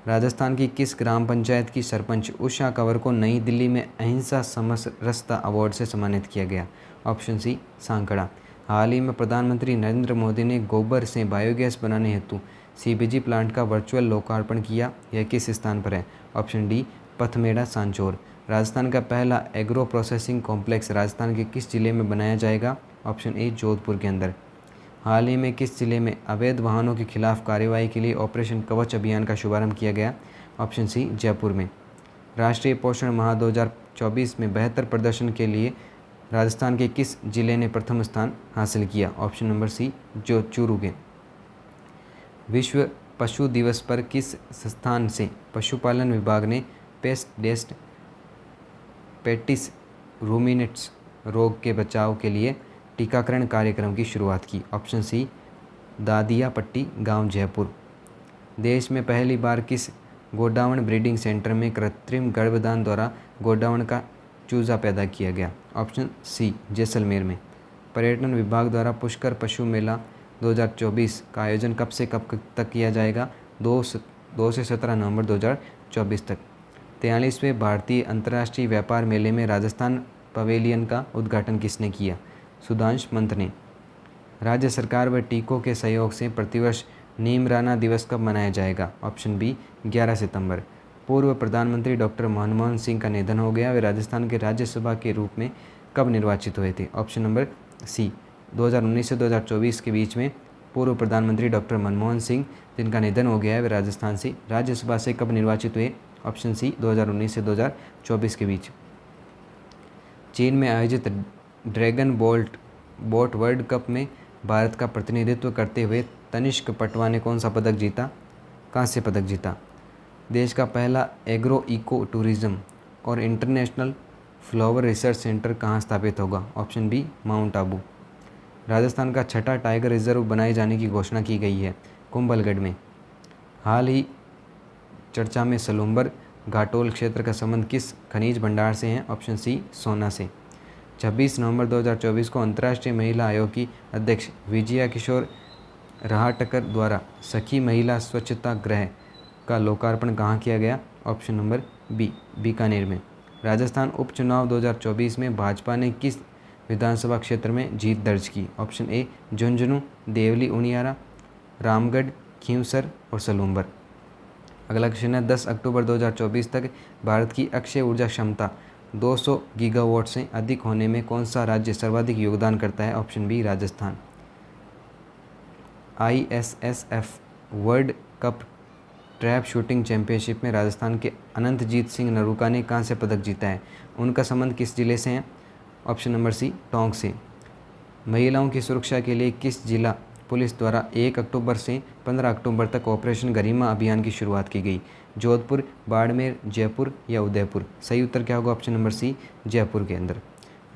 राजस्थान की किस ग्राम पंचायत की सरपंच उषा कंवर को नई दिल्ली में अहिंसा समरसता अवार्ड से सम्मानित किया गया? ऑप्शन सी, सांकड़ा। हाल ही में प्रधानमंत्री नरेंद्र मोदी ने गोबर से बायोगैस बनाने हेतु CBG प्लांट का वर्चुअल लोकार्पण किया। यह किस स्थान पर है? Option D, Pathmeda Sanchore. राजस्थान का पहला एग्रो प्रोसेसिंग कॉम्प्लेक्स राजस्थान के किस जिले में बनाया जाएगा? ऑप्शन ए, जोधपुर के अंदर। हाल ही में किस जिले में अवैध वाहनों के खिलाफ कार्रवाई के लिए ऑपरेशन कवच अभियान का शुभारंभ किया गया? ऑप्शन सी, जयपुर में। राष्ट्रीय पोषण माह 2024 में बेहतर प्रदर्शन के लिए राजस्थान के किस जिले ने प्रथम स्थान हासिल किया? ऑप्शन नंबर सी, जो चूरू के। विश्व पशु दिवस पर किस संस्थान से पशुपालन विभाग ने पेस्ट डेस्ट पेटिस रूमिनेट्स रोग के बचाव के लिए टीकाकरण कार्यक्रम की शुरुआत की? ऑप्शन सी, दादिया पट्टी गांव, जयपुर। देश में पहली बार किस गोडावण ब्रीडिंग सेंटर में कृत्रिम गर्भधान द्वारा गोडावण का चूजा पैदा किया गया? ऑप्शन सी, जैसलमेर में। पर्यटन विभाग द्वारा पुष्कर पशु मेला 2024 का आयोजन कब से कब तक किया जाएगा? 2 से 17 नवंबर 2024 तक। 43वें भारतीय अंतर्राष्ट्रीय व्यापार मेले में राजस्थान पवेलियन का उद्घाटन किसने किया? सुधांश मंथ ने। राज्य सरकार व टीकों के सहयोग से प्रतिवर्ष नीमराना दिवस कब मनाया जाएगा? ऑप्शन बी, 11 सितंबर। पूर्व प्रधानमंत्री डॉक्टर मनमोहन सिंह का निधन हो गया। वे राजस्थान के राज्यसभा के रूप में कब निर्वाचित हुए थे? ऑप्शन नंबर सी, 2019 से 2024 के बीच में पूर्व प्रधानमंत्री डॉक्टर मनमोहन सिंह, जिनका निधन हो गया है, वे राजस्थान से राज्यसभा से कब निर्वाचित हुए? ऑप्शन सी, 2019 से 2024 के बीच। चीन में आयोजित dragon bolt boat world cup में भारत का प्रतिनिधित्व करते हुए तनिष्क पटवा ने कौन सा पदक जीता? कांस्य पदक जीता। देश का पहला एग्रो इको टूरिज्म और इंटरनेशनल फ्लावर रिसर्च सेंटर कहाँ स्थापित होगा? Option B Mount Abu. Rajasthan का छठा टाइगर रिजर्व बनाए जाने की घोषणा की गई है, कुंभलगढ़ में। हाल ही चर्चा में सलूम्बर घाटोल क्षेत्र का संबंध किस खनिज भंडार से है? ऑप्शन सी सोना से। 26 नवंबर 2024 को अंतर्राष्ट्रीय महिला आयोग की अध्यक्ष विजया किशोर रहाटकर द्वारा सखी महिला स्वच्छता गृह का लोकार्पण कहाँ किया गया? ऑप्शन नंबर बी बीकानेर में। राजस्थान उपचुनाव 2024 में भाजपा ने किस विधानसभा क्षेत्र में जीत दर्ज की? ऑप्शन ए झुंझुनू, देवली उनियारा, रामगढ़, खींवसर और सलूम्बर। अगला क्वेश्चन है 10 अक्टूबर 2024 तक भारत की अक्षय ऊर्जा क्षमता 200 गीगावाट से अधिक होने में कौन सा राज्य सर्वाधिक योगदान करता है? Option B Rajasthan. ISSF world cup trap shooting championship में राजस्थान के अनंतजीत सिंह नरूका ने कांस्य पदक जीता है। उनका संबंध किस जिले से है? ऑप्शन नंबर सी टोंक से। महिलाओं की सुरक्षा के लिए किस जिला पुलिस द्वारा 1 अक्टूबर से 15 अक्टूबर तक ऑपरेशन गरिमा अभियान की शुरुआत की गई? जोधपुर, बाड़मेर, जयपुर या उदयपुर? सही उत्तर क्या होगा? ऑप्शन नंबर सी जयपुर के अंदर।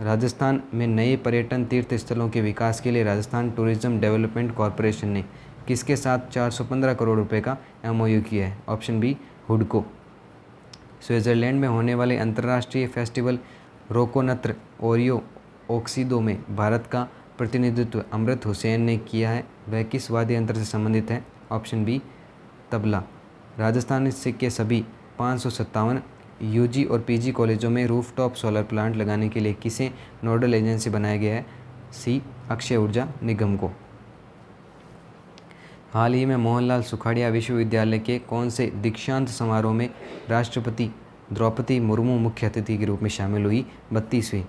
राजस्थान में नए पर्यटन तीर्थ स्थलों के विकास के लिए राजस्थान टूरिज्म डेवलपमेंट कॉरपोरेशन ने किसके साथ 415 करोड़ रुपए का MOU किया है? ऑप्शन बी हुडको। स्विट्जरलैंड में होने वाले अंतर्राष्ट्रीय फेस्टिवल रोकोनत्र ओरियो ओक्सीदो में भारत का प्रतिनिधित्व अमृत हुसैन ने किया है। वह किस वाद्य यंत्र से संबंधित है? Option B tabla. राजस्थान से के सभी 557 UG और PG कॉलेजों में रूफटॉप सोलर प्लांट लगाने के लिए किसे नोडल एजेंसी बनाया गया है? सी अक्षय ऊर्जा निगम को। हाल ही में मोहनलाल सुखाड़िया विश्वविद्यालय के कौन से दीक्षांत समारोह में राष्ट्रपति द्रौपदी मुर्मू मुख्य अतिथि के रूप में शामिल हुई? 32वीं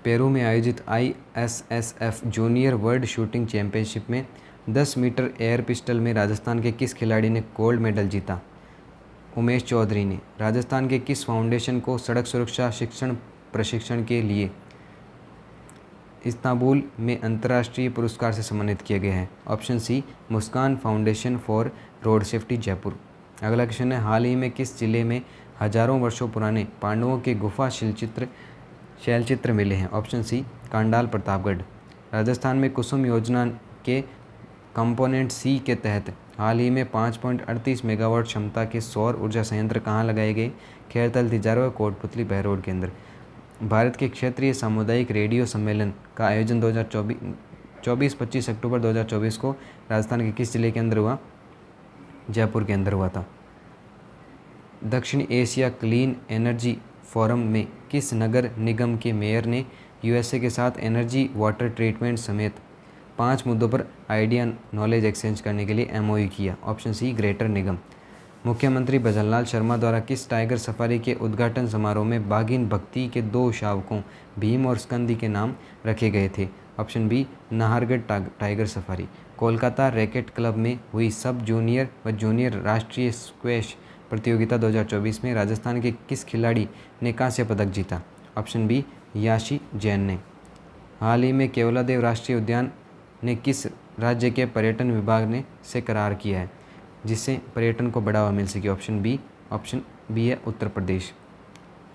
पेरू में आयोजित ISSF junior world shooting championship में 10 मीटर एयर पिस्टल में राजस्थान के किस खिलाड़ी ने गोल्ड मेडल जीता? उमेश चौधरी ने। राजस्थान के किस फाउंडेशन को सड़क सुरक्षा शिक्षण प्रशिक्षण के लिए इस्तांबुल में अंतर्राष्ट्रीय पुरस्कार से सम्मानित किया गया है? Option C Muskan foundation for road safety Jaipur. अगला क्वेश्चन है हाल ही में किस जिले में हजारों वर्षों पुराने पांडवों के गुफा शैलचित्र मिले हैं? Option C Kandal Pratapgarh. राजस्थान में कुसुम योजना के कंपोनेंट C के तहत हाल ही में 5.38 मेगावाट क्षमता के सौर ऊर्जा संयंत्र कहाँ लगाए गए? खैरतल, तिजारा, कोटपुतली, बहरोड के अंदर। भारत के क्षेत्रीय सामुदायिक रेडियो सम्मेलन का आयोजन 24-25 अक्टूबर 2024 को राजस्थान के किस जिले के अंदर हुआ? जयपुर के अंदर हुआ था। दक्षिण एशिया क्लीन एनर्जी फोरम में किस नगर निगम के मेयर ने USA के साथ एनर्जी वाटर ट्रीटमेंट समेत 5 मुद्दों पर आइडिया नॉलेज एक्सचेंज करने के लिए MOU किया? ऑप्शन सी ग्रेटर निगम। मुख्यमंत्री भजनलाल शर्मा द्वारा किस टाइगर सफारी के उद्घाटन समारोह में बाघिन भक्ति के 2 शावकों भीम और स्कंदी के नाम रखे गए थे? Option B Nahargarh tiger safari. Kolkata racket club में हुई सब जूनियर व जूनियर राष्ट्रीय स्क्वैश प्रतियोगिता 2024 में राजस्थान के किस खिलाड़ी ने कांस्य पदक जीता? ऑप्शन बी याशी जैन ने। हाल ही में केवलादेव राष्ट्रीय उद्यान ने किस राज्य के पर्यटन विभाग ने से करार किया है जिससे पर्यटन को बढ़ावा मिल सके? ऑप्शन बी है उत्तर प्रदेश।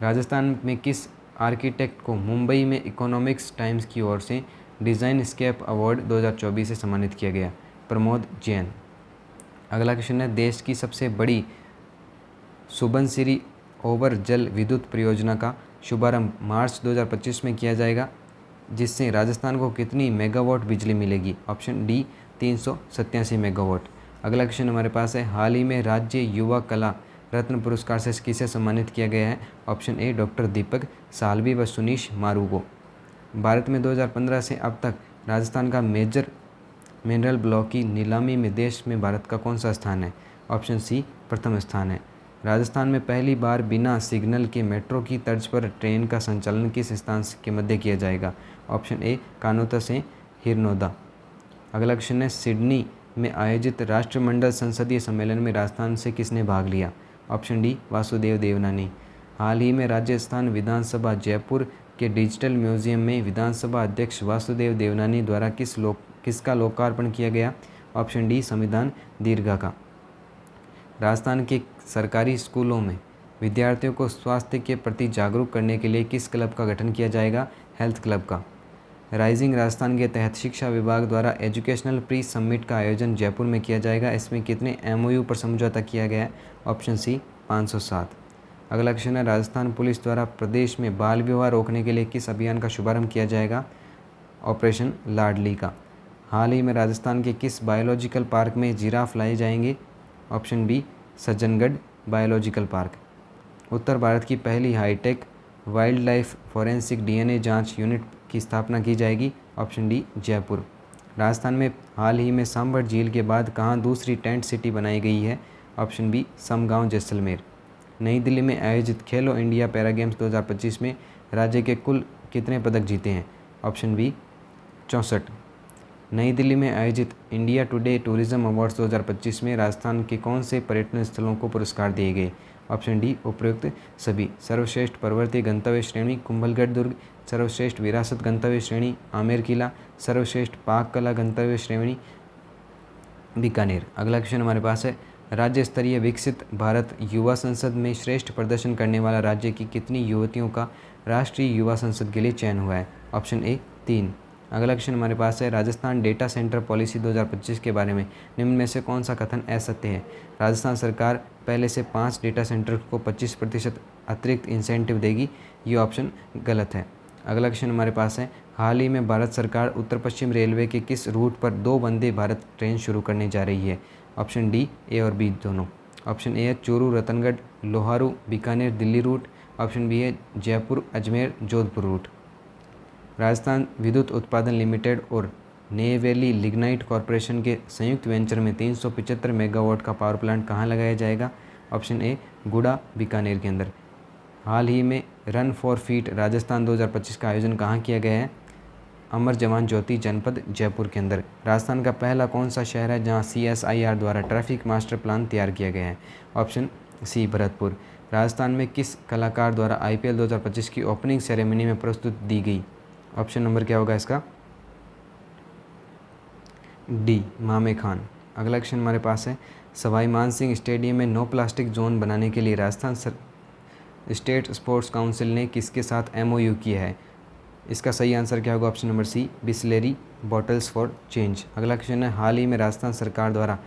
राजस्थान में किस आर्किटेक्ट को मुंबई में इकोनॉमिक्स टाइम्स की ओर से डिज़ाइन स्केप अवार्ड 2024 से सम्मानित किया गया? प्रमोद जैन। अगला क्वेश्चन है देश की सबसे बड़ी सुबनसिरी ओवर जल विद्युत परियोजना का शुभारंभ मार्च 2025 में किया जाएगा जिससे राजस्थान को कितनी मेगावाट बिजली मिलेगी? Option D 387 megawatt. अगला क्वेश्चन हमारे पास है हाल ही में राज्य युवा कला रत्न पुरस्कार से किसे सम्मानित किया गया है? ऑप्शन ए डॉक्टर दीपक साल्वी व सुनीश मारू को। भारत में 2015 से अब तक राजस्थान का मेजर मिनरल ब्लॉक की नीलामी में देश में भारत का कौन सा स्थान है? ऑप्शन सी प्रथम स्थान है। राजस्थान में पहली बार बिना सिग्नल के मेट्रो की तर्ज पर ट्रेन का संचालन किस स्थान के मध्य किया जाएगा? ऑप्शन ए कानोता से हिरनौदा। अगला क्वेश्चन है सिडनी में आयोजित राष्ट्रमंडल संसदीय सम्मेलन में राजस्थान से किसने भाग लिया? Option D Vasudev Devnani. हाल ही में राजस्थान विधानसभा जयपुर के डिजिटल म्यूजियम में विधानसभा अध्यक्ष वासुदेव देवनानी द्वारा किसका लोकार्पण किया गया? ऑप्शन डी संविधान दीर्घा का। राजस्थान के सरकारी स्कूलों में विद्यार्थियों को स्वास्थ्य के प्रति जागरूक करने के लिए किस क्लब का गठन किया जाएगा? हेल्थ क्लब का। राइजिंग राजस्थान के तहत शिक्षा विभाग द्वारा एजुकेशनल प्री समिट का आयोजन जयपुर में किया जाएगा। इसमें कितने MOU पर समझौता किया गया है? Option C 507। अगला क्वेश्चन है, राजस्थान पुलिस द्वारा प्रदेश में बाल विवाह रोकने के लिए किस अभियान का शुभारंभ किया जाएगा? ऑपरेशन लाडली का। हाल ही में राजस्थान के किस बायोलॉजिकल पार्क में जिराफ लाए जाएंगे? Option B Sajjangarh biological park. उत्तर भारत की पहली hi-tech wildlife forensic DNA जांच यूनिट की स्थापना की जाएगी। Option D Jaipur. राजस्थान में हाल ही में सांभर झील के बाद कहाँ दूसरी टेंट सिटी बनाई गई है? Option B Samgaon Jaisalmer. नई दिल्ली में आयोजित खेलो इंडिया पैरा गेम्स 2025 में राज्य के कुल कितने पदक जीते हैं? Option B 64। नई दिल्ली में आयोजित इंडिया टुडे टूरिज्म अवार्ड्स 2025 में राजस्थान के कौन से पर्यटन स्थलों को पुरस्कार दिए गए? ऑप्शन डी उपयुक्त सभी। सर्वश्रेष्ठ पर्वतीय गंतव्य श्रेणी कुंभलगढ़ दुर्ग, सर्वश्रेष्ठ विरासत गंतव्य श्रेणी आमेर किला, सर्वश्रेष्ठ पाक कला गंतव्य श्रेणी बीकानेर। अगला क्वेश्चन हमारे पास है, राज्य स्तरीय विकसित भारत युवा संसद में श्रेष्ठ प्रदर्शन करने वाला राज्य की कितनी युवतियों का राष्ट्रीय युवा संसद के लिए चयन हुआ है? ऑप्शन ए 3। अगला क्वेश्चन हमारे पास है, राजस्थान डेटा सेंटर पॉलिसी 2025 के बारे में निम्न में से कौन सा कथन असत्य है? राजस्थान सरकार पहले से 5 डेटा सेंटर को 25% अतिरिक्त इंसेंटिव देगी। ये ऑप्शन गलत है। अगला क्वेश्चन हमारे पास है, हाल ही में भारत सरकार उत्तर पश्चिम रेलवे के किस रूट पर 2 वंदे भारत ट्रेन शुरू करने जा रही है? ऑप्शन डी ए और बी दोनों। ऑप्शन ए है Churu Ratangarh Loharu Bikaner Delhi route. Option B है जयपुर अजमेर जोधपुर रूट। राजस्थान विद्युत उत्पादन लिमिटेड और नेवेली लिग्नाइट कॉरपोरेशन के संयुक्त वेंचर में 375 मेगावाट का पावर प्लांट कहाँ लगाया जाएगा? ऑप्शन ए गुड़ा बीकानेर के अंदर। हाल ही में रन फॉर फीट राजस्थान 2025 का आयोजन कहाँ किया गया है? अमर जवान ज्योति जनपद जयपुर के अंदर। राजस्थान का पहला कौन सा शहर है जहाँ CSIR द्वारा ट्रैफिक मास्टर प्लान तैयार किया गया है? ऑप्शन सी भरतपुर। राजस्थान में किस कलाकार द्वारा IPL 2025 की ओपनिंग सेरेमनी में प्रस्तुति दी गई? ऑप्शन नंबर क्या होगा इसका? डी मामे खान। अगला क्वेश्चन हमारे पास है, सवाई मानसिंह स्टेडियम में नो प्लास्टिक जोन बनाने के लिए राजस्थान स्टेट स्पोर्ट्स काउंसिल ने किसके साथ MOU किया है? इसका सही आंसर क्या होगा? Option number C Bisleri bottles for change. अगला क्वेश्चन है, हाल ही में राजस्थान सरकार द्वारा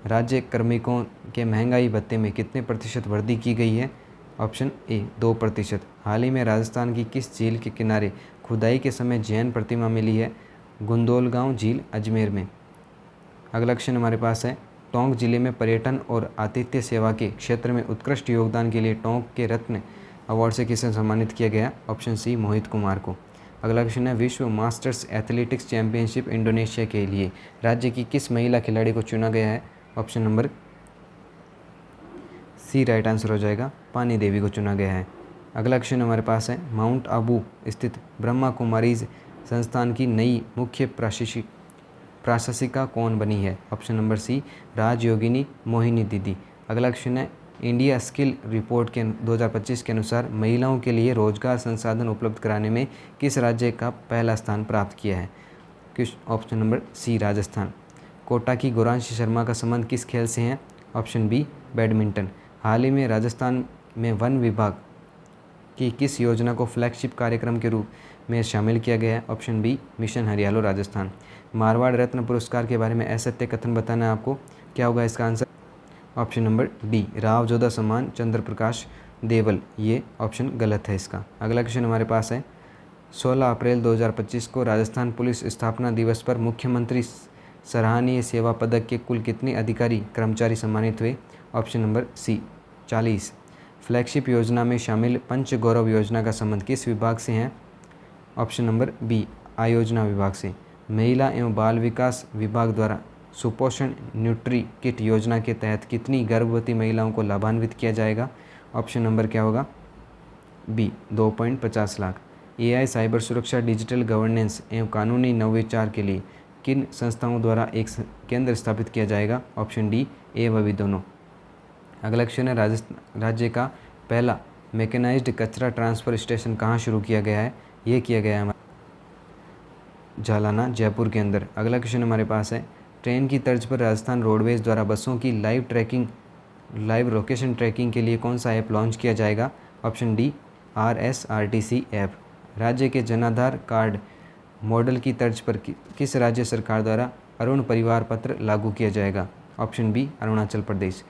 राज्य कार्मिकों के महंगाई भत्ते में कितने प्रतिशत वृद्धि की गई है? ऑप्शन ए 2%। हाल ही में राजस्थान की किस झील के किनारे खुदाई के समय जैन प्रतिमा मिली है? गुंदोलगांव झील अजमेर में। अगला क्वेश्चन हमारे पास है, टोंक जिले में पर्यटन और आतिथ्य सेवा के क्षेत्र में उत्कृष्ट योगदान के लिए टोंक के रत्न अवार्ड से किसे सम्मानित किया गया? ऑप्शन सी मोहित कुमार को। अगला क्वेश्चन है, विश्व मास्टर्स एथलेटिक्स चैंपियनशिप इंडोनेशिया के लिए राज्य की किस महिला खिलाड़ी को चुना गया है? Option number C right answer हो जाएगा, पानी देवी को चुना गया है। अगला क्वेश्चन हमारे पास है, माउंट आबू स्थित ब्रह्मा कुमारीज संस्थान की नई मुख्य प्रशासिका कौन बनी है? ऑप्शन नंबर सी राजयोगिनी मोहिनी दीदी। अगला क्वेश्चन है, इंडिया स्किल रिपोर्ट के 2025 के अनुसार महिलाओं के लिए रोजगार संसाधन उपलब्ध कराने में किस राज्य का पहला स्थान प्राप्त किया है? Option number C Rajasthan. Kota की गौरांशी शर्मा का संबंध किस खेल से है? Option B badminton. हाल ही में राजस्थान में वन विभाग की किस योजना को फ्लैगशिप कार्यक्रम के रूप में शामिल किया गया है? Option B mission Hariyalo Rajasthan. Marwar रत्न पुरस्कार के बारे में असत्य कथन बताना है आपको, क्या होगा इसका answer? Option number D Rao Jodha सम्मान चंद्र प्रकाश देवल। ये ऑप्शन गलत है इसका। अगला क्वेश्चन हमारे पास है, 16 अप्रैल 2025 को राजस्थान पुलिस स्थापना दिवस पर मुख्यमंत्री सराहनीय सेवा पदक के कुल कितने अधिकारी कर्मचारी सम्मानित हुए? ऑप्शन नंबर सी 40। फ्लैगशिप योजना में शामिल पंच गौरव योजना का संबंध किस विभाग से है? ऑप्शन नंबर बी आयोजना विभाग से। महिला एवं बाल विकास विभाग द्वारा सुपोषण न्यूट्री किट योजना के तहत कितनी गर्भवती महिलाओं को लाभान्वित किया जाएगा? ऑप्शन नंबर क्या होगा? बी 2.50 लाख। AI साइबर सुरक्षा डिजिटल गवर्नेंस एवं कानूनी नवविचार के लिए किन संस्थाओं द्वारा एक केंद्र स्थापित किया जाएगा? ऑप्शन डी ए व बी दोनों। अगला क्वेश्चन है, राज्य का पहला मैकेनाइज्ड कचरा ट्रांसफ़र स्टेशन कहाँ शुरू किया गया है? ये किया गया है जालाना जयपुर के अंदर। अगला क्वेश्चन हमारे पास है, ट्रेन की तर्ज पर राजस्थान रोडवेज द्वारा बसों की लाइव लोकेशन ट्रैकिंग के लिए कौन सा ऐप लॉन्च किया जाएगा? Option D RSRTC app. राज्य के जनाधार कार्ड मॉडल की तर्ज पर किस राज्य सरकार द्वारा अरुण परिवार पत्र लागू किया जाएगा? Option B Arunachal Pradesh.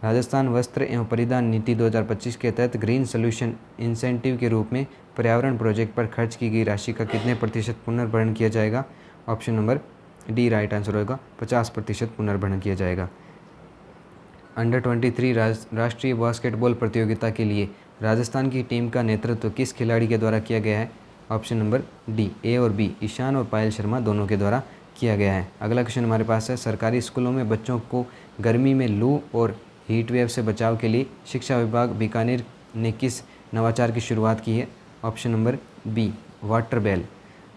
राजस्थान वस्त्र एवं परिधान नीति 2025 के तहत ग्रीन सोल्यूशन इंसेंटिव के रूप में पर्यावरण प्रोजेक्ट पर खर्च की गई राशि का कितने प्रतिशत पुनर्भरण किया जाएगा? Option number D right answer होगा, 50% पुनर्भरण किया जाएगा। अंडर 23 राष्ट्रीय बास्केटबॉल प्रतियोगिता के लिए राजस्थान की टीम का नेतृत्व किस खिलाड़ी के द्वारा किया गया है? ऑप्शन नंबर डी ए और बी, ईशान और पायल शर्मा दोनों के द्वारा किया गया है। अगला क्वेश्चन हमारे पास है, सरकारी स्कूलों में बच्चों को गर्मी में लू और हीट वेव से बचाव के लिए शिक्षा विभाग बीकानेर ने किस नवाचार की शुरुआत की है? Option number B water bell.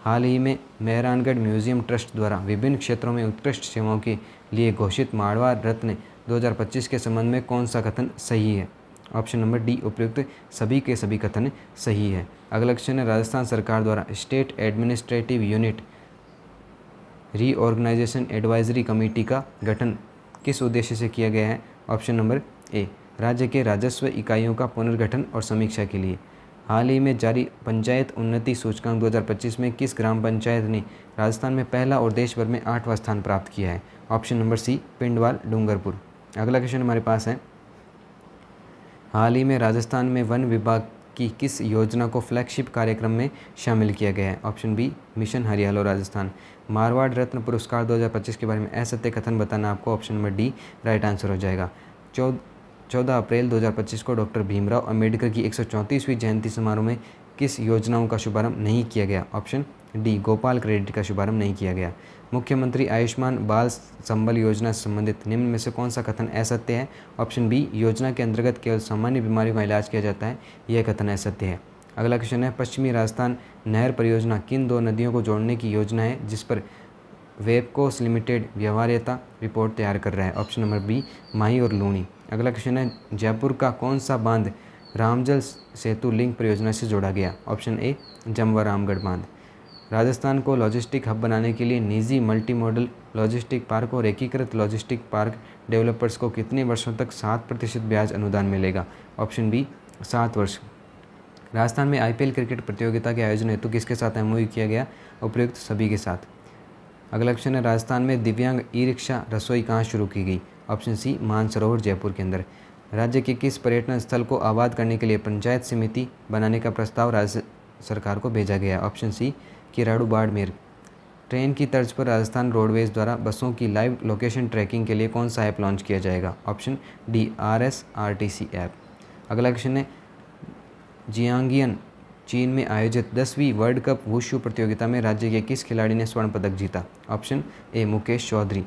हाल ही में मेहरानगढ़ म्यूजियम ट्रस्ट द्वारा विभिन्न क्षेत्रों में उत्कृष्ट सेवाओं के लिए घोषित मारवाड़ रत्न 2025 के संबंध में कौन सा कथन सही है? ऑप्शन नंबर डी उपयुक्त सभी के सभी कथन सही है। अगला क्वेश्चन है, राजस्थान सरकार द्वारा state administrative unit reorganisation advisory committee का गठन किस उद्देश्य से किया गया है? ऑप्शन नंबर ए राज्य के राजस्व इकाइयों का पुनर्गठन और समीक्षा के लिए। हाल ही में जारी पंचायत उन्नति सूचकांक 2025 में किस ग्राम पंचायत ने राजस्थान में पहला और देश भर में 8वां स्थान प्राप्त किया है? Option number C Pindwal Dungarpur. अगला क्वेश्चन हमारे पास है, हाल ही में राजस्थान में वन विभाग की किस योजना को फ्लैगशिप कार्यक्रम में शामिल किया गया है? Option B mission Hariyalo Rajasthan. Marwar रत्न पुरस्कार 2025 के बारे में असत्य कथन बताना आपको option number D right answer हो जाएगा। 14 अप्रैल 2025 को डॉक्टर भीमराव अंबेडकर की 134वीं जयंती समारोह में किस योजनाओं का शुभारंभ नहीं किया गया? ऑप्शन डी गोपाल क्रेडिट का शुभारंभ नहीं किया गया। मुख्यमंत्री आयुष्मान बाल संबल योजना से संबंधित निम्न में से कौन सा कथन असत्य है? ऑप्शन बी योजना के अंतर्गत केवल सामान्य बीमारियों का इलाज किया जाता है, यह कथन असत्य है। अगला क्वेश्चन है, पश्चिमी राजस्थान नहर परियोजना किन दो नदियों को जोड़ने की योजना है जिस पर वेबकोस लिमिटेड व्यवहार्यता रिपोर्ट तैयार कर रहा है? ऑप्शन नंबर बी माही और लूणी। अगला क्वेश्चन है, जयपुर का कौन सा बांध रामजल सेतु लिंक परियोजना से जोड़ा गया? ऑप्शन ए जमवा रामगढ़ बांध। राजस्थान को लॉजिस्टिक हब बनाने के लिए निजी मल्टी मॉडल लॉजिस्टिक पार्क और एकीकृत लॉजिस्टिक पार्क डेवलपर्स को कितने वर्षों तक 7% ब्याज अनुदान मिलेगा? ऑप्शन बी 7 वर्ष। राजस्थान में IPL क्रिकेट प्रतियोगिता के आयोजन हेतु किसके साथ MOU किया गया? उपयुक्त सभी के साथ। अगला क्वेश्चन है, राजस्थान में दिव्यांग ई-रिक्शा रसोई कहाँ शुरू की गई? ऑप्शन सी मानसरोवर जयपुर के अंदर। राज्य के किस पर्यटन स्थल को आबाद करने के लिए पंचायत समिति बनाने का प्रस्ताव राज्य सरकार को भेजा गया? Option C Kiradu Barmer. Train की तर्ज पर राजस्थान रोडवेज द्वारा बसों की लाइव लोकेशन ट्रैकिंग के लिए कौन सा ऐप लॉन्च किया जाएगा? Option D RSRTC app. अगला क्वेश्चन है, जियांगियन चीन में आयोजित 10वीं वर्ल्ड कप वुशु प्रतियोगिता में राज्य के किस खिलाड़ी ने स्वर्ण पदक जीता? Option A Mukesh Chaudhary.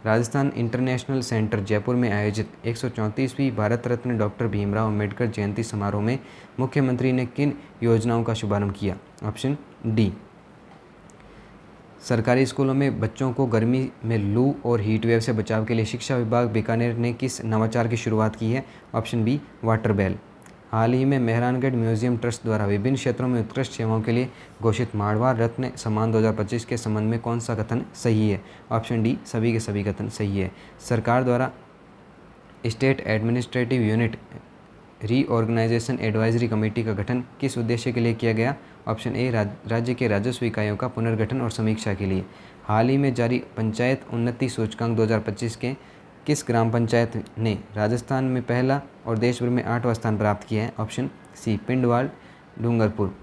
Rajasthan international centre Jaipur में आयोजित 134वीं भारत रत्न डॉक्टर भीमराव अंबेडकर जयंती समारोह में मुख्यमंत्री ने किन योजनाओं का शुभारंभ किया? ऑप्शन डी सरकारी स्कूलों में बच्चों को गर्मी में लू और हीट वेव से बचाव के लिए शिक्षा विभाग बीकानेर ने किस नवाचार की शुरुआत की है? Option B water bell. हाल ही में मेहरानगढ़ म्यूजियम ट्रस्ट द्वारा विभिन्न क्षेत्रों में उत्कृष्ट सेवाओं के लिए घोषित मारवाड़ रत्न सम्मान 2025 के संबंध में कौन सा कथन सही है? ऑप्शन डी सभी के सभी कथन सही है। सरकार द्वारा state administrative unit reorganisation advisory committee का गठन किस उद्देश्य के लिए किया गया? ऑप्शन ए राज्य के राजस्व इकाइयों का पुनर्गठन और समीक्षा के लिए। हाल ही में जारी पंचायत उन्नति सूचकांक 2025 के किस ग्राम पंचायत ने राजस्थान में पहला और देश भर में 8वां स्थान प्राप्त किया है? Option C Pindwal Dungarpur.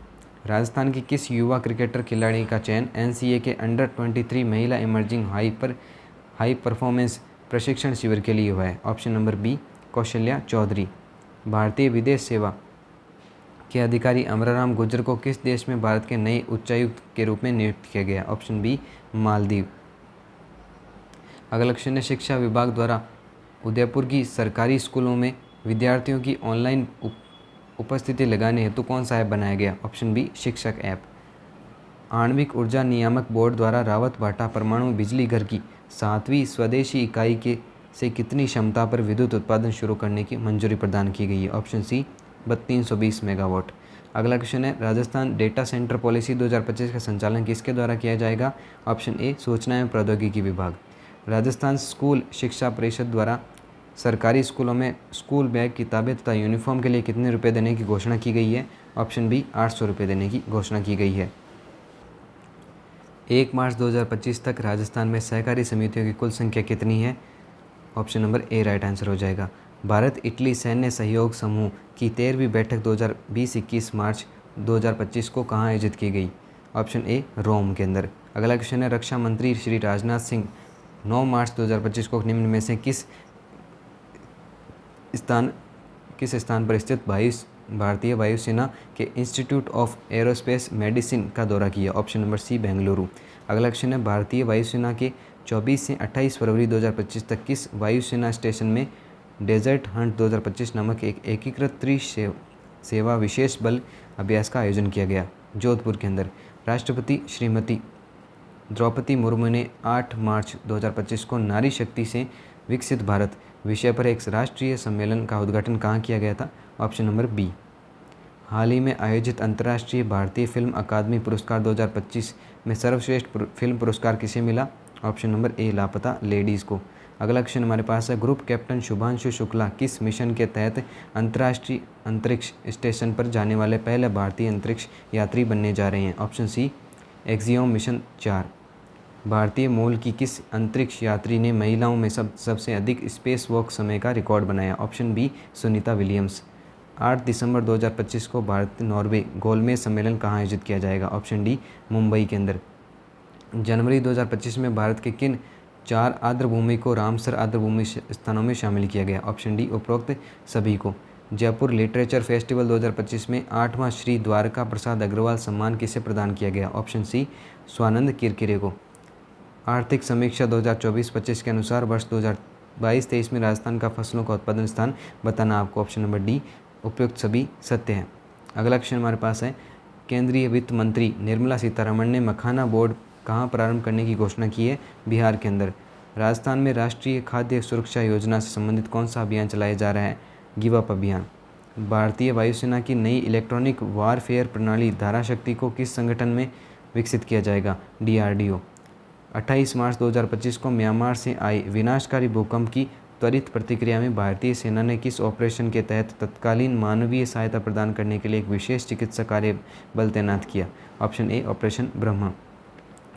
राजस्थान की किस युवा क्रिकेटर खिलाड़ी का चयन NCA के अंडर 23 महिला इमर्जिंग हाई परफॉर्मेंस प्रशिक्षण शिविर के लिए हुआ है? Option number B Kaushalya Chaudhary. भारतीय विदेश सेवा के अधिकारी अमराराम गुर्जर को किस देश में भारत के नए उच्चायुक्त के रूप में नियुक्त किया गया? Option B Maldives. अगला क्वेश्चन है, शिक्षा विभाग द्वारा उदयपुर की सरकारी स्कूलों में विद्यार्थियों की ऑनलाइन उपस्थिति लगाने हेतु कौन सा ऐप बनाया गया? ऑप्शन बी शिक्षक ऐप। आणविक ऊर्जा नियामक बोर्ड द्वारा रावत भाटा परमाणु बिजली घर की 7वीं स्वदेशी इकाई से कितनी क्षमता पर विद्युत उत्पादन शुरू करने की मंजूरी प्रदान की गई है? Option C 320 megawatt. अगला क्वेश्चन है राजस्थान डेटा सेंटर पॉलिसी 2025 का संचालन किसके द्वारा किया जाएगा? ऑप्शन ए सूचना एवं प्रौद्योगिकी विभाग। राजस्थान स्कूल शिक्षा परिषद द्वारा सरकारी स्कूलों में स्कूल बैग, किताबें तथा यूनिफॉर्म के लिए कितने रुपये देने की घोषणा की गई है? ऑप्शन बी 800 रुपये देने की घोषणा की गई है। 1 मार्च 2025 तक राजस्थान में सहकारी समितियों की कुल संख्या कितनी है? ऑप्शन नंबर ए राइट आंसर हो जाएगा। भारत इटली सैन्य सहयोग समूह की 13वीं बैठक 2020-21 मार्च 2025 को कहाँ आयोजित की गई? ऑप्शन ए रोम के अंदर। अगला क्वेश्चन है रक्षा मंत्री श्री राजनाथ सिंह 9 मार्च 2025 को निम्न में से किस स्थान पर स्थित भारतीय वायुसेना के इंस्टीट्यूट ऑफ एरोस्पेस मेडिसिन का दौरा किया? Option number C Bengaluru. अगला क्वेश्चन है भारतीय वायुसेना के 24 से 28 फरवरी 2025 तक किस वायुसेना स्टेशन में डेजर्ट हंट 2025 नामक एक एकीकृत सेवा विशेष बल अभ्यास का आयोजन किया गया? जोधपुर के अंदर। राष्ट्रपति श्रीमती द्रौपदी मुर्मू ने 8 मार्च 2025 को नारी शक्ति से विकसित भारत विषय पर एक राष्ट्रीय सम्मेलन का उद्घाटन कहाँ किया गया था? Option number B. हाल ही में आयोजित अंतर्राष्ट्रीय भारतीय फिल्म अकादमी पुरस्कार 2025 में सर्वश्रेष्ठ फिल्म पुरस्कार किसे मिला? ऑप्शन नंबर ए लापता लेडीज़ को। अगला क्वेश्चन हमारे पास है ग्रुप कैप्टन शुभांशु शुक्ला किस मिशन के तहत अंतर्राष्ट्रीय अंतरिक्ष स्टेशन पर जाने वाले पहले भारतीय अंतरिक्ष यात्री बनने जा रहे हैं? Option C Axiom mission 4। भारतीय मूल की किस अंतरिक्ष यात्री ने महिलाओं में सबसे अधिक स्पेस वॉक समय का रिकॉर्ड बनाया? Option B Sunita Williams. 8 दिसंबर 2025 को भारत नॉर्वे गोलमेज सम्मेलन कहाँ आयोजित किया जाएगा? ऑप्शन डी मुंबई के अंदर। जनवरी 2025 में भारत के किन 4 आर्द्रभूमि को रामसर आर्द्रभूमि स्थानों में शामिल किया गया? ऑप्शन डी उपरोक्त सभी को। जयपुर लिटरेचर फेस्टिवल 2025 में 8वां श्री द्वारका प्रसाद अग्रवाल सम्मान किसे प्रदान किया गया? ऑप्शन सी स्वानंद किरकिरे को। आर्थिक समीक्षा 2024-25 के अनुसार वर्ष 2022-23 में राजस्थान का फसलों का उत्पादन स्थान बताना आपको? ऑप्शन नंबर डी उपयुक्त सभी सत्य हैं। अगला क्वेश्चन हमारे पास है केंद्रीय वित्त मंत्री निर्मला सीतारमण ने मखाना बोर्ड कहाँ प्रारंभ करने की घोषणा की है? बिहार के अंदर। राजस्थान में राष्ट्रीय खाद्य सुरक्षा योजना से संबंधित कौन सा अभियान चलाया जा रहा है? गिव अप अभियान। भारतीय वायुसेना की नई इलेक्ट्रॉनिक वारफेयर प्रणाली धारा शक्ति को किस संगठन में विकसित किया जाएगा? DRDO। 28 मार्च 2025 को म्यांमार से आए विनाशकारी भूकंप की त्वरित प्रतिक्रिया में भारतीय सेना ने किस ऑपरेशन के तहत तत्कालीन मानवीय सहायता प्रदान करने के लिए एक विशेष चिकित्सा कार्य बल तैनात किया? Option A operation Brahma.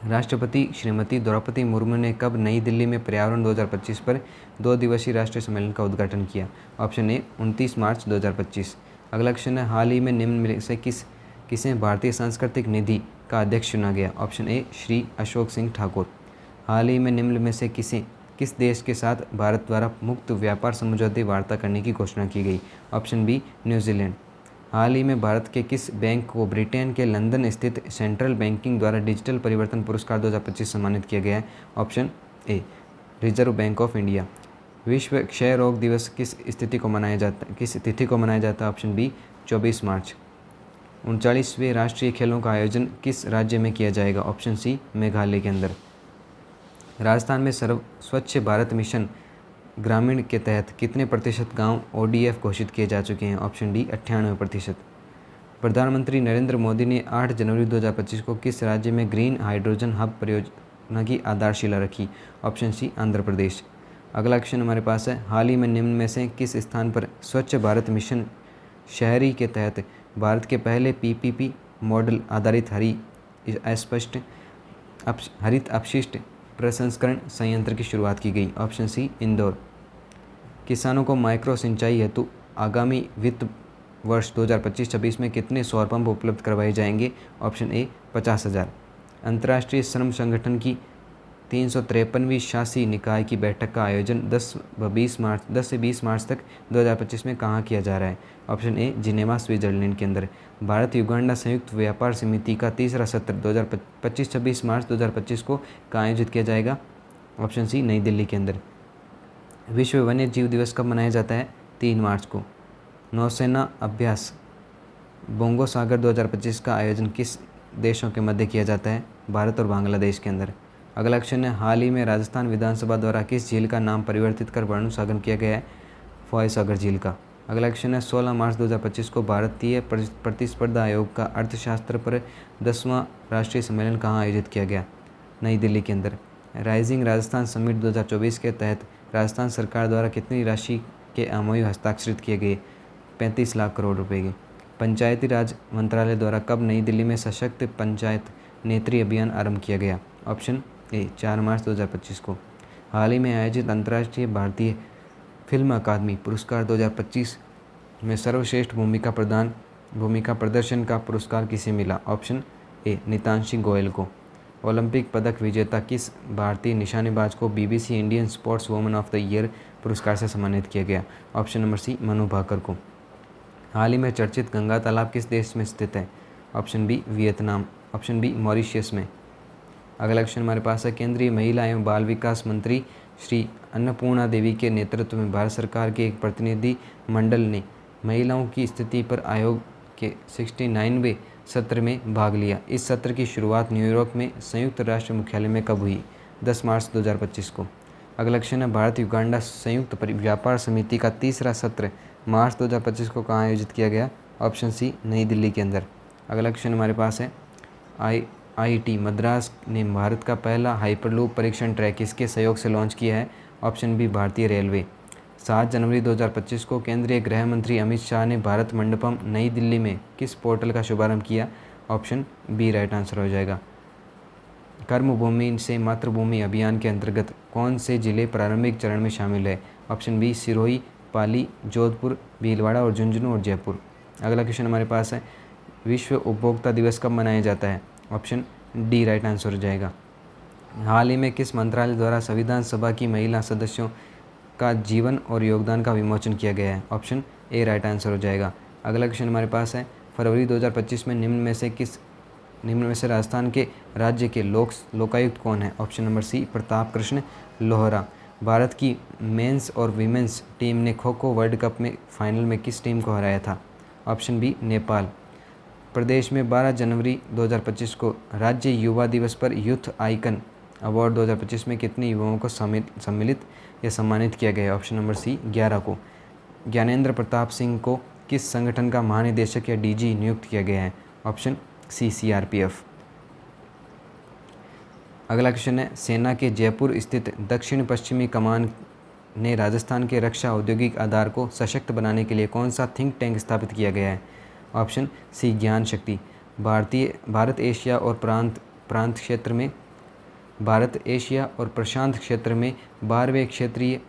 राष्ट्रपति श्रीमती द्रौपदी मुर्मू ने कब नई दिल्ली में पर्यावरण 2025 पर 2 दिवसीय राष्ट्रीय सम्मेलन का उद्घाटन किया? ऑप्शन ए 29 मार्च 2025। अगला क्वेश्चन है हाल ही में निम्न में से किसे भारतीय सांस्कृतिक निधि का अध्यक्ष चुना गया? Option A Shri Ashok Singh Thakur. हाल ही में निम्न में से किस देश के साथ भारत द्वारा मुक्त व्यापार समझौते वार्ता करने की घोषणा की गई? Option B New Zealand. हाल ही में भारत के किस बैंक को ब्रिटेन के लंदन स्थित सेंट्रल बैंकिंग द्वारा डिजिटल परिवर्तन पुरस्कार 2025 सम्मानित किया गया है? Option a reserve bank of India. विश्व क्षय रोग दिवस किस तिथि को मनाया जाता है? ऑप्शन बी 24 मार्च। 39वें राष्ट्रीय खेलों का आयोजन किस राज्य में किया जाएगा? ऑप्शन सी मेघालय के अंदर। राजस्थान में स्वच्छ भारत मिशन ग्रामीण के तहत कितने प्रतिशत गांव ODF घोषित किए जा चुके हैं? Option D 98%। प्रधानमंत्री नरेंद्र मोदी ने 8 जनवरी 2025 को किस राज्य में ग्रीन हाइड्रोजन हब परियोजना की आधारशिला रखी? Option C Andhra Pradesh. अगला क्वेश्चन हमारे पास है हाल ही में निम्न में से किस स्थान पर स्वच्छ भारत मिशन शहरी के तहत भारत के पहले PPP मॉडल आधारित हरित अपशिष्ट प्रसंस्करण संयंत्र की शुरुआत की गई? Option C Indore. किसानों को माइक्रो सिंचाई हेतु आगामी वित्त वर्ष 2025-26 में कितने सौर पंप उपलब्ध करवाए जाएंगे? Option A 50,000। अंतर्राष्ट्रीय श्रम संगठन की 353वीं शासी निकाय की बैठक का आयोजन 10 से 20 मार्च तक 2025 में कहाँ किया जा रहा है? ऑप्शन ए जिनेवा स्विट्जरलैंड के अंदर। भारत युगांडा संयुक्त व्यापार समिति का तीसरा सत्र 2025-26 मार्च 2025 को कहाँ आयोजित किया जाएगा? ऑप्शन सी नई दिल्ली के अंदर। विश्व वन्य जीव दिवस कब मनाया जाता है? 3 मार्च को। नौसेना अभ्यास बोंगो सागर 2025 का आयोजन किस देशों के मध्य किया जाता है? भारत और बांग्लादेश के अंदर। अगला क्वेश्चन है हाल ही में राजस्थान विधानसभा द्वारा किस झील का नाम परिवर्तित कर वर्णसागन किया गया है? फॉय सागर झील का। अगला क्वेश्चन है 16 मार्च 2025 को भारतीय प्रतिस्पर्धा आयोग का अर्थशास्त्र पर 10वां राष्ट्रीय सम्मेलन कहाँ आयोजित किया गया? नई दिल्ली के अंदर। राइजिंग राजस्थान समिट 2024 के तहत राजस्थान सरकार द्वारा कितनी राशि के एमओयू हस्ताक्षरित किए गए? 35 लाख करोड़ रुपए के। पंचायती राज मंत्रालय द्वारा कब नई दिल्ली में सशक्त पंचायत नेत्री अभियान आरंभ किया गया? ऑप्शन ए 4 मार्च 2025 को। हाल ही में आयोजित अंतर्राष्ट्रीय भारतीय फिल्म अकादमी पुरस्कार 2025 में सर्वश्रेष्ठ भूमिका प्रदर्शन का पुरस्कार किसे मिला? ऑप्शन ए नितांशी गोयल को। ओलंपिक पदक विजेता किस भारतीय निशानेबाज को BBC Indian sports woman of the year पुरस्कार से सम्मानित किया गया? Option number C Manu Bhaker को। हाल ही में चर्चित गंगा तालाब किस देश में स्थित है? Option B Vietnam. Option B Mauritius में। अगला क्वेश्चन हमारे पास है केंद्रीय महिला एवं बाल विकास मंत्री श्री अन्नपूर्णा देवी के नेतृत्व में भारत सरकार के एक प्रतिनिधि मंडल ने महिलाओं की स्थिति पर आयोग के 69वें सत्र में भाग लिया। इस सत्र की शुरुआत न्यूयॉर्क में संयुक्त राष्ट्र मुख्यालय में कब हुई? 10 मार्च 2025 को। अगला क्वेश्चन है भारत युगांडा संयुक्त व्यापार समिति का तीसरा सत्र मार्च 2025 को कहाँ आयोजित किया गया? ऑप्शन सी नई दिल्ली के अंदर। अगला क्वेश्चन हमारे पास है आईआईटी मद्रास ने भारत का पहला हाइपरलूप परीक्षण ट्रैक किसके सहयोग से लॉन्च किया है? ऑप्शन बी भारतीय रेलवे। 7 जनवरी 2025 को केंद्रीय गृह मंत्री अमित शाह ने भारत मंडपम नई दिल्ली में किस पोर्टल का शुभारंभ किया? ऑप्शन बी राइट आंसर हो जाएगा। कर्मभूमि से मातृभूमि अभियान के अंतर्गत कौन से जिले प्रारंभिक चरण में शामिल है? ऑप्शन बी सिरोही, पाली, जोधपुर, भीलवाड़ा और झुंझुनू और जयपुर। अगला क्वेश्चन हमारे पास है विश्व उपभोक्ता दिवस कब मनाया जाता है? ऑप्शन डी राइट आंसर हो जाएगा। हाल ही में किस मंत्रालय द्वारा संविधान सभा की महिला सदस्यों का जीवन और योगदान का विमोचन किया गया है? ऑप्शन ए राइट आंसर हो जाएगा। अगला क्वेश्चन हमारे पास है फरवरी 2025 में निम्न में से राजस्थान के राज्य के लोकायुक्त कौन है? Option number C Pratap Krishna Lohra. Bharat की मेंस और वीमेंस टीम ने खो खो वर्ल्ड कप में फाइनल में किस टीम को हराया था? Option B Nepal. प्रदेश में 12 जनवरी 2025 को राज्य युवा दिवस पर यूथ आइकन अवार्ड 2025 में कितने युवाओं को सम्मिलित या सम्मानित किया गया है? ऑप्शन नंबर सी 11 को। ज्ञानेंद्र प्रताप सिंह को किस संगठन का महानिदेशक या डीजी नियुक्त किया गया है? Option C CRPF. अगला क्वेश्चन है सेना के जयपुर स्थित दक्षिण पश्चिमी कमान ने राजस्थान के रक्षा औद्योगिक आधार को सशक्त बनाने के लिए कौन सा थिंक टैंक स्थापित किया गया है? ऑप्शन सी ज्ञान शक्ति। भारत एशिया और प्रशांत क्षेत्र में 12वें क्षेत्रीय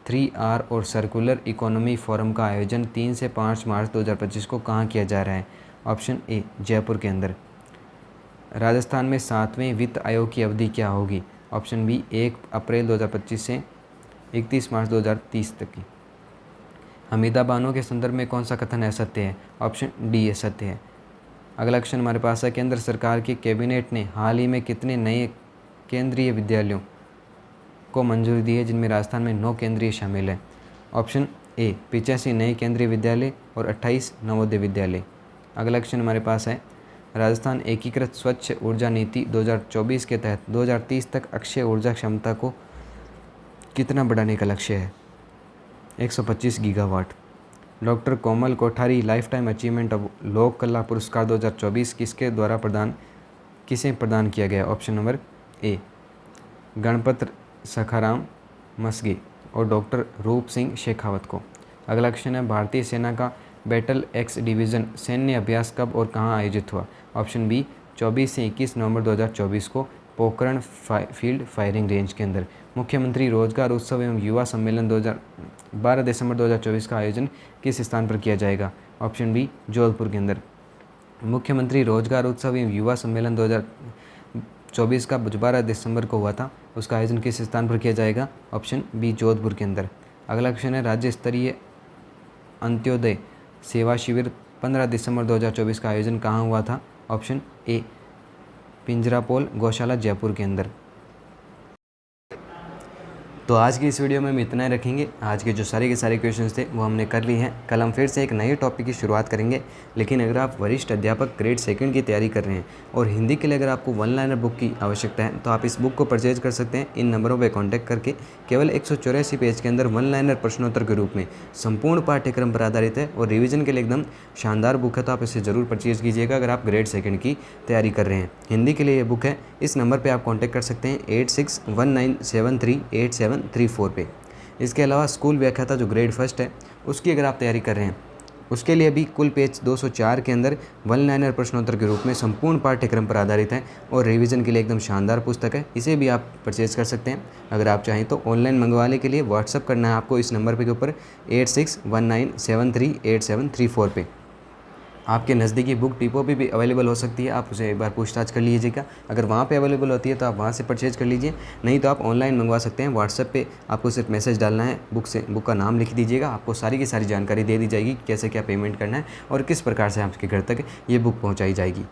3R और सर्कुलर इकोनॉमी फोरम का आयोजन 3 से 5 मार्च 2025 को कहाँ किया जा रहा है? ऑप्शन ए जयपुर के अंदर। राजस्थान में 7वें वित्त आयोग की अवधि क्या होगी? ऑप्शन बी 1 अप्रैल 2025 से 31 मार्च 2030 तक की। हमीदा बानो के संदर्भ में कौन सा कथन असत्य है? ऑप्शन डी असत्य है। अगला क्वेश्चन हमारे पास है केंद्र सरकार की कैबिनेट ने हाल ही में कितने नए केंद्रीय विद्यालयों को मंजूरी दी है जिनमें राजस्थान में 9 केंद्रीय शामिल है? ऑप्शन ए 85 नए केंद्रीय विद्यालय और 28 नवोदय विद्यालय। अगला क्वेश्चन हमारे पास है राजस्थान एकीकृत स्वच्छ ऊर्जा नीति 2024 के तहत 2030 तक अक्षय ऊर्जा क्षमता को कितना बढ़ाने का लक्ष्य है? 125 gigawatt. Doctor Komal Kothari lifetime achievement लोक कला पुरस्कार 2024 किसे प्रदान किया गया? Option number A Ganpat Sakharam Masgi और डॉक्टर रूप सिंह शेखावत को। अगला क्वेश्चन है भारतीय सेना का बैटल एक्स डिवीज़न सैन्य अभ्यास कब और कहाँ आयोजित हुआ? ऑप्शन बी 24 से 21 नवंबर 2024 को पोखरण फील्ड फायरिंग रेंज के अंदर। मुख्यमंत्री रोजगार उत्सव एवं युवा सम्मेलन 12 दिसंबर 2024 का आयोजन किस स्थान पर किया जाएगा? ऑप्शन बी जोधपुर के अंदर। मुख्यमंत्री रोजगार उत्सव एवं युवा सम्मेलन 2024 का 12 दिसंबर को हुआ था, उसका आयोजन किस स्थान पर किया जाएगा? ऑप्शन बी जोधपुर के अंदर। अगला क्वेश्चन है राज्य स्तरीय अंत्योदय सेवा शिविर 15 दिसंबर 2024 का आयोजन कहाँ हुआ था? ऑप्शन ए पिंजरापोल गौशाला जयपुर के अंदर। तो आज की इस वीडियो में हम इतना ही रखेंगे। आज के जो सारे के सारे क्वेश्चंस थे वो हमने कर लिए हैं। कल हम फिर से एक नए टॉपिक की शुरुआत करेंगे। लेकिन अगर आप वरिष्ठ अध्यापक ग्रेड 2 की तैयारी कर रहे हैं और हिंदी के लिए अगर आपको वन लाइनर बुक की आवश्यकता है तो आप इस बुक को परचेज कर सकते हैं इन नंबरों पर कॉन्टैक्ट करके। केवल 184 पेज के अंदर वन लाइनर प्रश्नोत्तर के रूप में संपूर्ण पाठ्यक्रम पर आधारित है और रिविजन के लिए एकदम शानदार बुक है, तो आप इसे ज़रूर परचेज कीजिएगा अगर आप ग्रेड 2 की तैयारी कर रहे हैं। हिंदी के लिए ये बुक है। इस नंबर पे आप कांटेक्ट कर सकते हैं 8619738734 पे। इसके अलावा स्कूल व्याख्याता जो ग्रेड 1 है उसकी अगर आप तैयारी कर रहे हैं उसके लिए भी कुल पेज 204 के अंदर वन लाइनर प्रश्नोत्तर के रूप में संपूर्ण पाठ्यक्रम पर आधारित है और रिवीजन के लिए एकदम शानदार पुस्तक है। इसे भी आप परचेज़ कर सकते हैं। अगर आप चाहें तो ऑनलाइन मंगवाने के लिए व्हाट्सअप करना है आपको इस नंबर के ऊपर 8619738734 पे। आपके नज़दीकी बुक डिपो पे भी अवेलेबल हो सकती है, आप उसे एक बार पूछताछ कर लीजिएगा। अगर वहाँ पे अवेलेबल होती है तो आप वहाँ से परचेज कर लीजिए, नहीं तो आप ऑनलाइन मंगवा सकते हैं। व्हाट्सएप पे आपको सिर्फ मैसेज डालना है, बुक का नाम लिख दीजिएगा, आपको सारी की सारी जानकारी दे दी जाएगी कैसे क्या पेमेंट करना है और किस प्रकार से आपके घर तक ये बुक पहुँचाई जाएगी।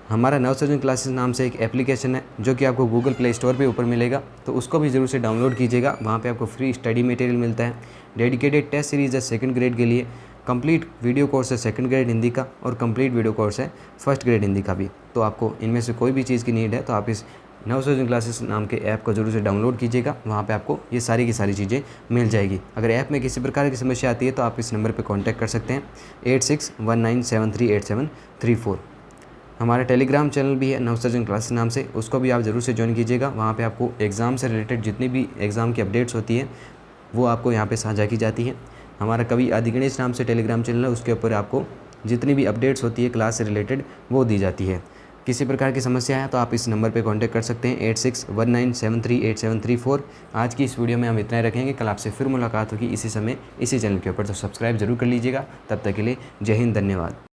हमारा नवसृजन क्लासेस नाम से एक एप्लीकेशन है जो कि आपको गूगल प्ले स्टोर पे ऊपर मिलेगा, तो उसको भी ज़रूर से डाउनलोड कीजिएगा। वहाँ पे आपको फ्री स्टडी मटेरियल मिलता है, डेडिकेटेड टेस्ट सीरीज़ है 2nd ग्रेड के लिए, कंप्लीट वीडियो कोर्स है 2nd ग्रेड हिंदी का और कंप्लीट वीडियो कोर्स है 1st ग्रेड हिंदी का भी। तो आपको इनमें से कोई भी चीज़ की नीड है तो आप इस नवसृजन क्लासेस नाम के ऐप को जरूर से डाउनलोड कीजिएगा। वहाँ पे आपको ये सारी की सारी चीज़ें मिल जाएगी। अगर ऐप में किसी प्रकार की समस्या आती है तो आप इस नंबर पर कॉन्टैक्ट कर सकते हैं 8619738734। हमारा टेलीग्राम चैनल भी है नवसृजन क्लासेस नाम से, उसको भी आप ज़रूर से ज्वाइन कीजिएगा। वहाँ पे आपको एग्ज़ाम से रिलेटेड जितनी भी एग्ज़ाम की अपडेट्स होती है वो आपको यहाँ पे साझा की जाती है। हमारा कवि आदि गणेश नाम से टेलीग्राम चैनल है, उसके ऊपर आपको जितनी भी अपडेट्स होती है क्लास से रिलेटेड वो दी जाती है। किसी प्रकार की समस्या है तो आप इस नंबर पे कांटेक्ट कर सकते हैं 8619738734। आज की इस वीडियो में हम इतना ही रखेंगे। कल आपसे फिर मुलाकात होगी इसी समय इसी चैनल के ऊपर, तो सब्सक्राइब जरूर कर लीजिएगा। तब तक के लिए जय हिंद, धन्यवाद।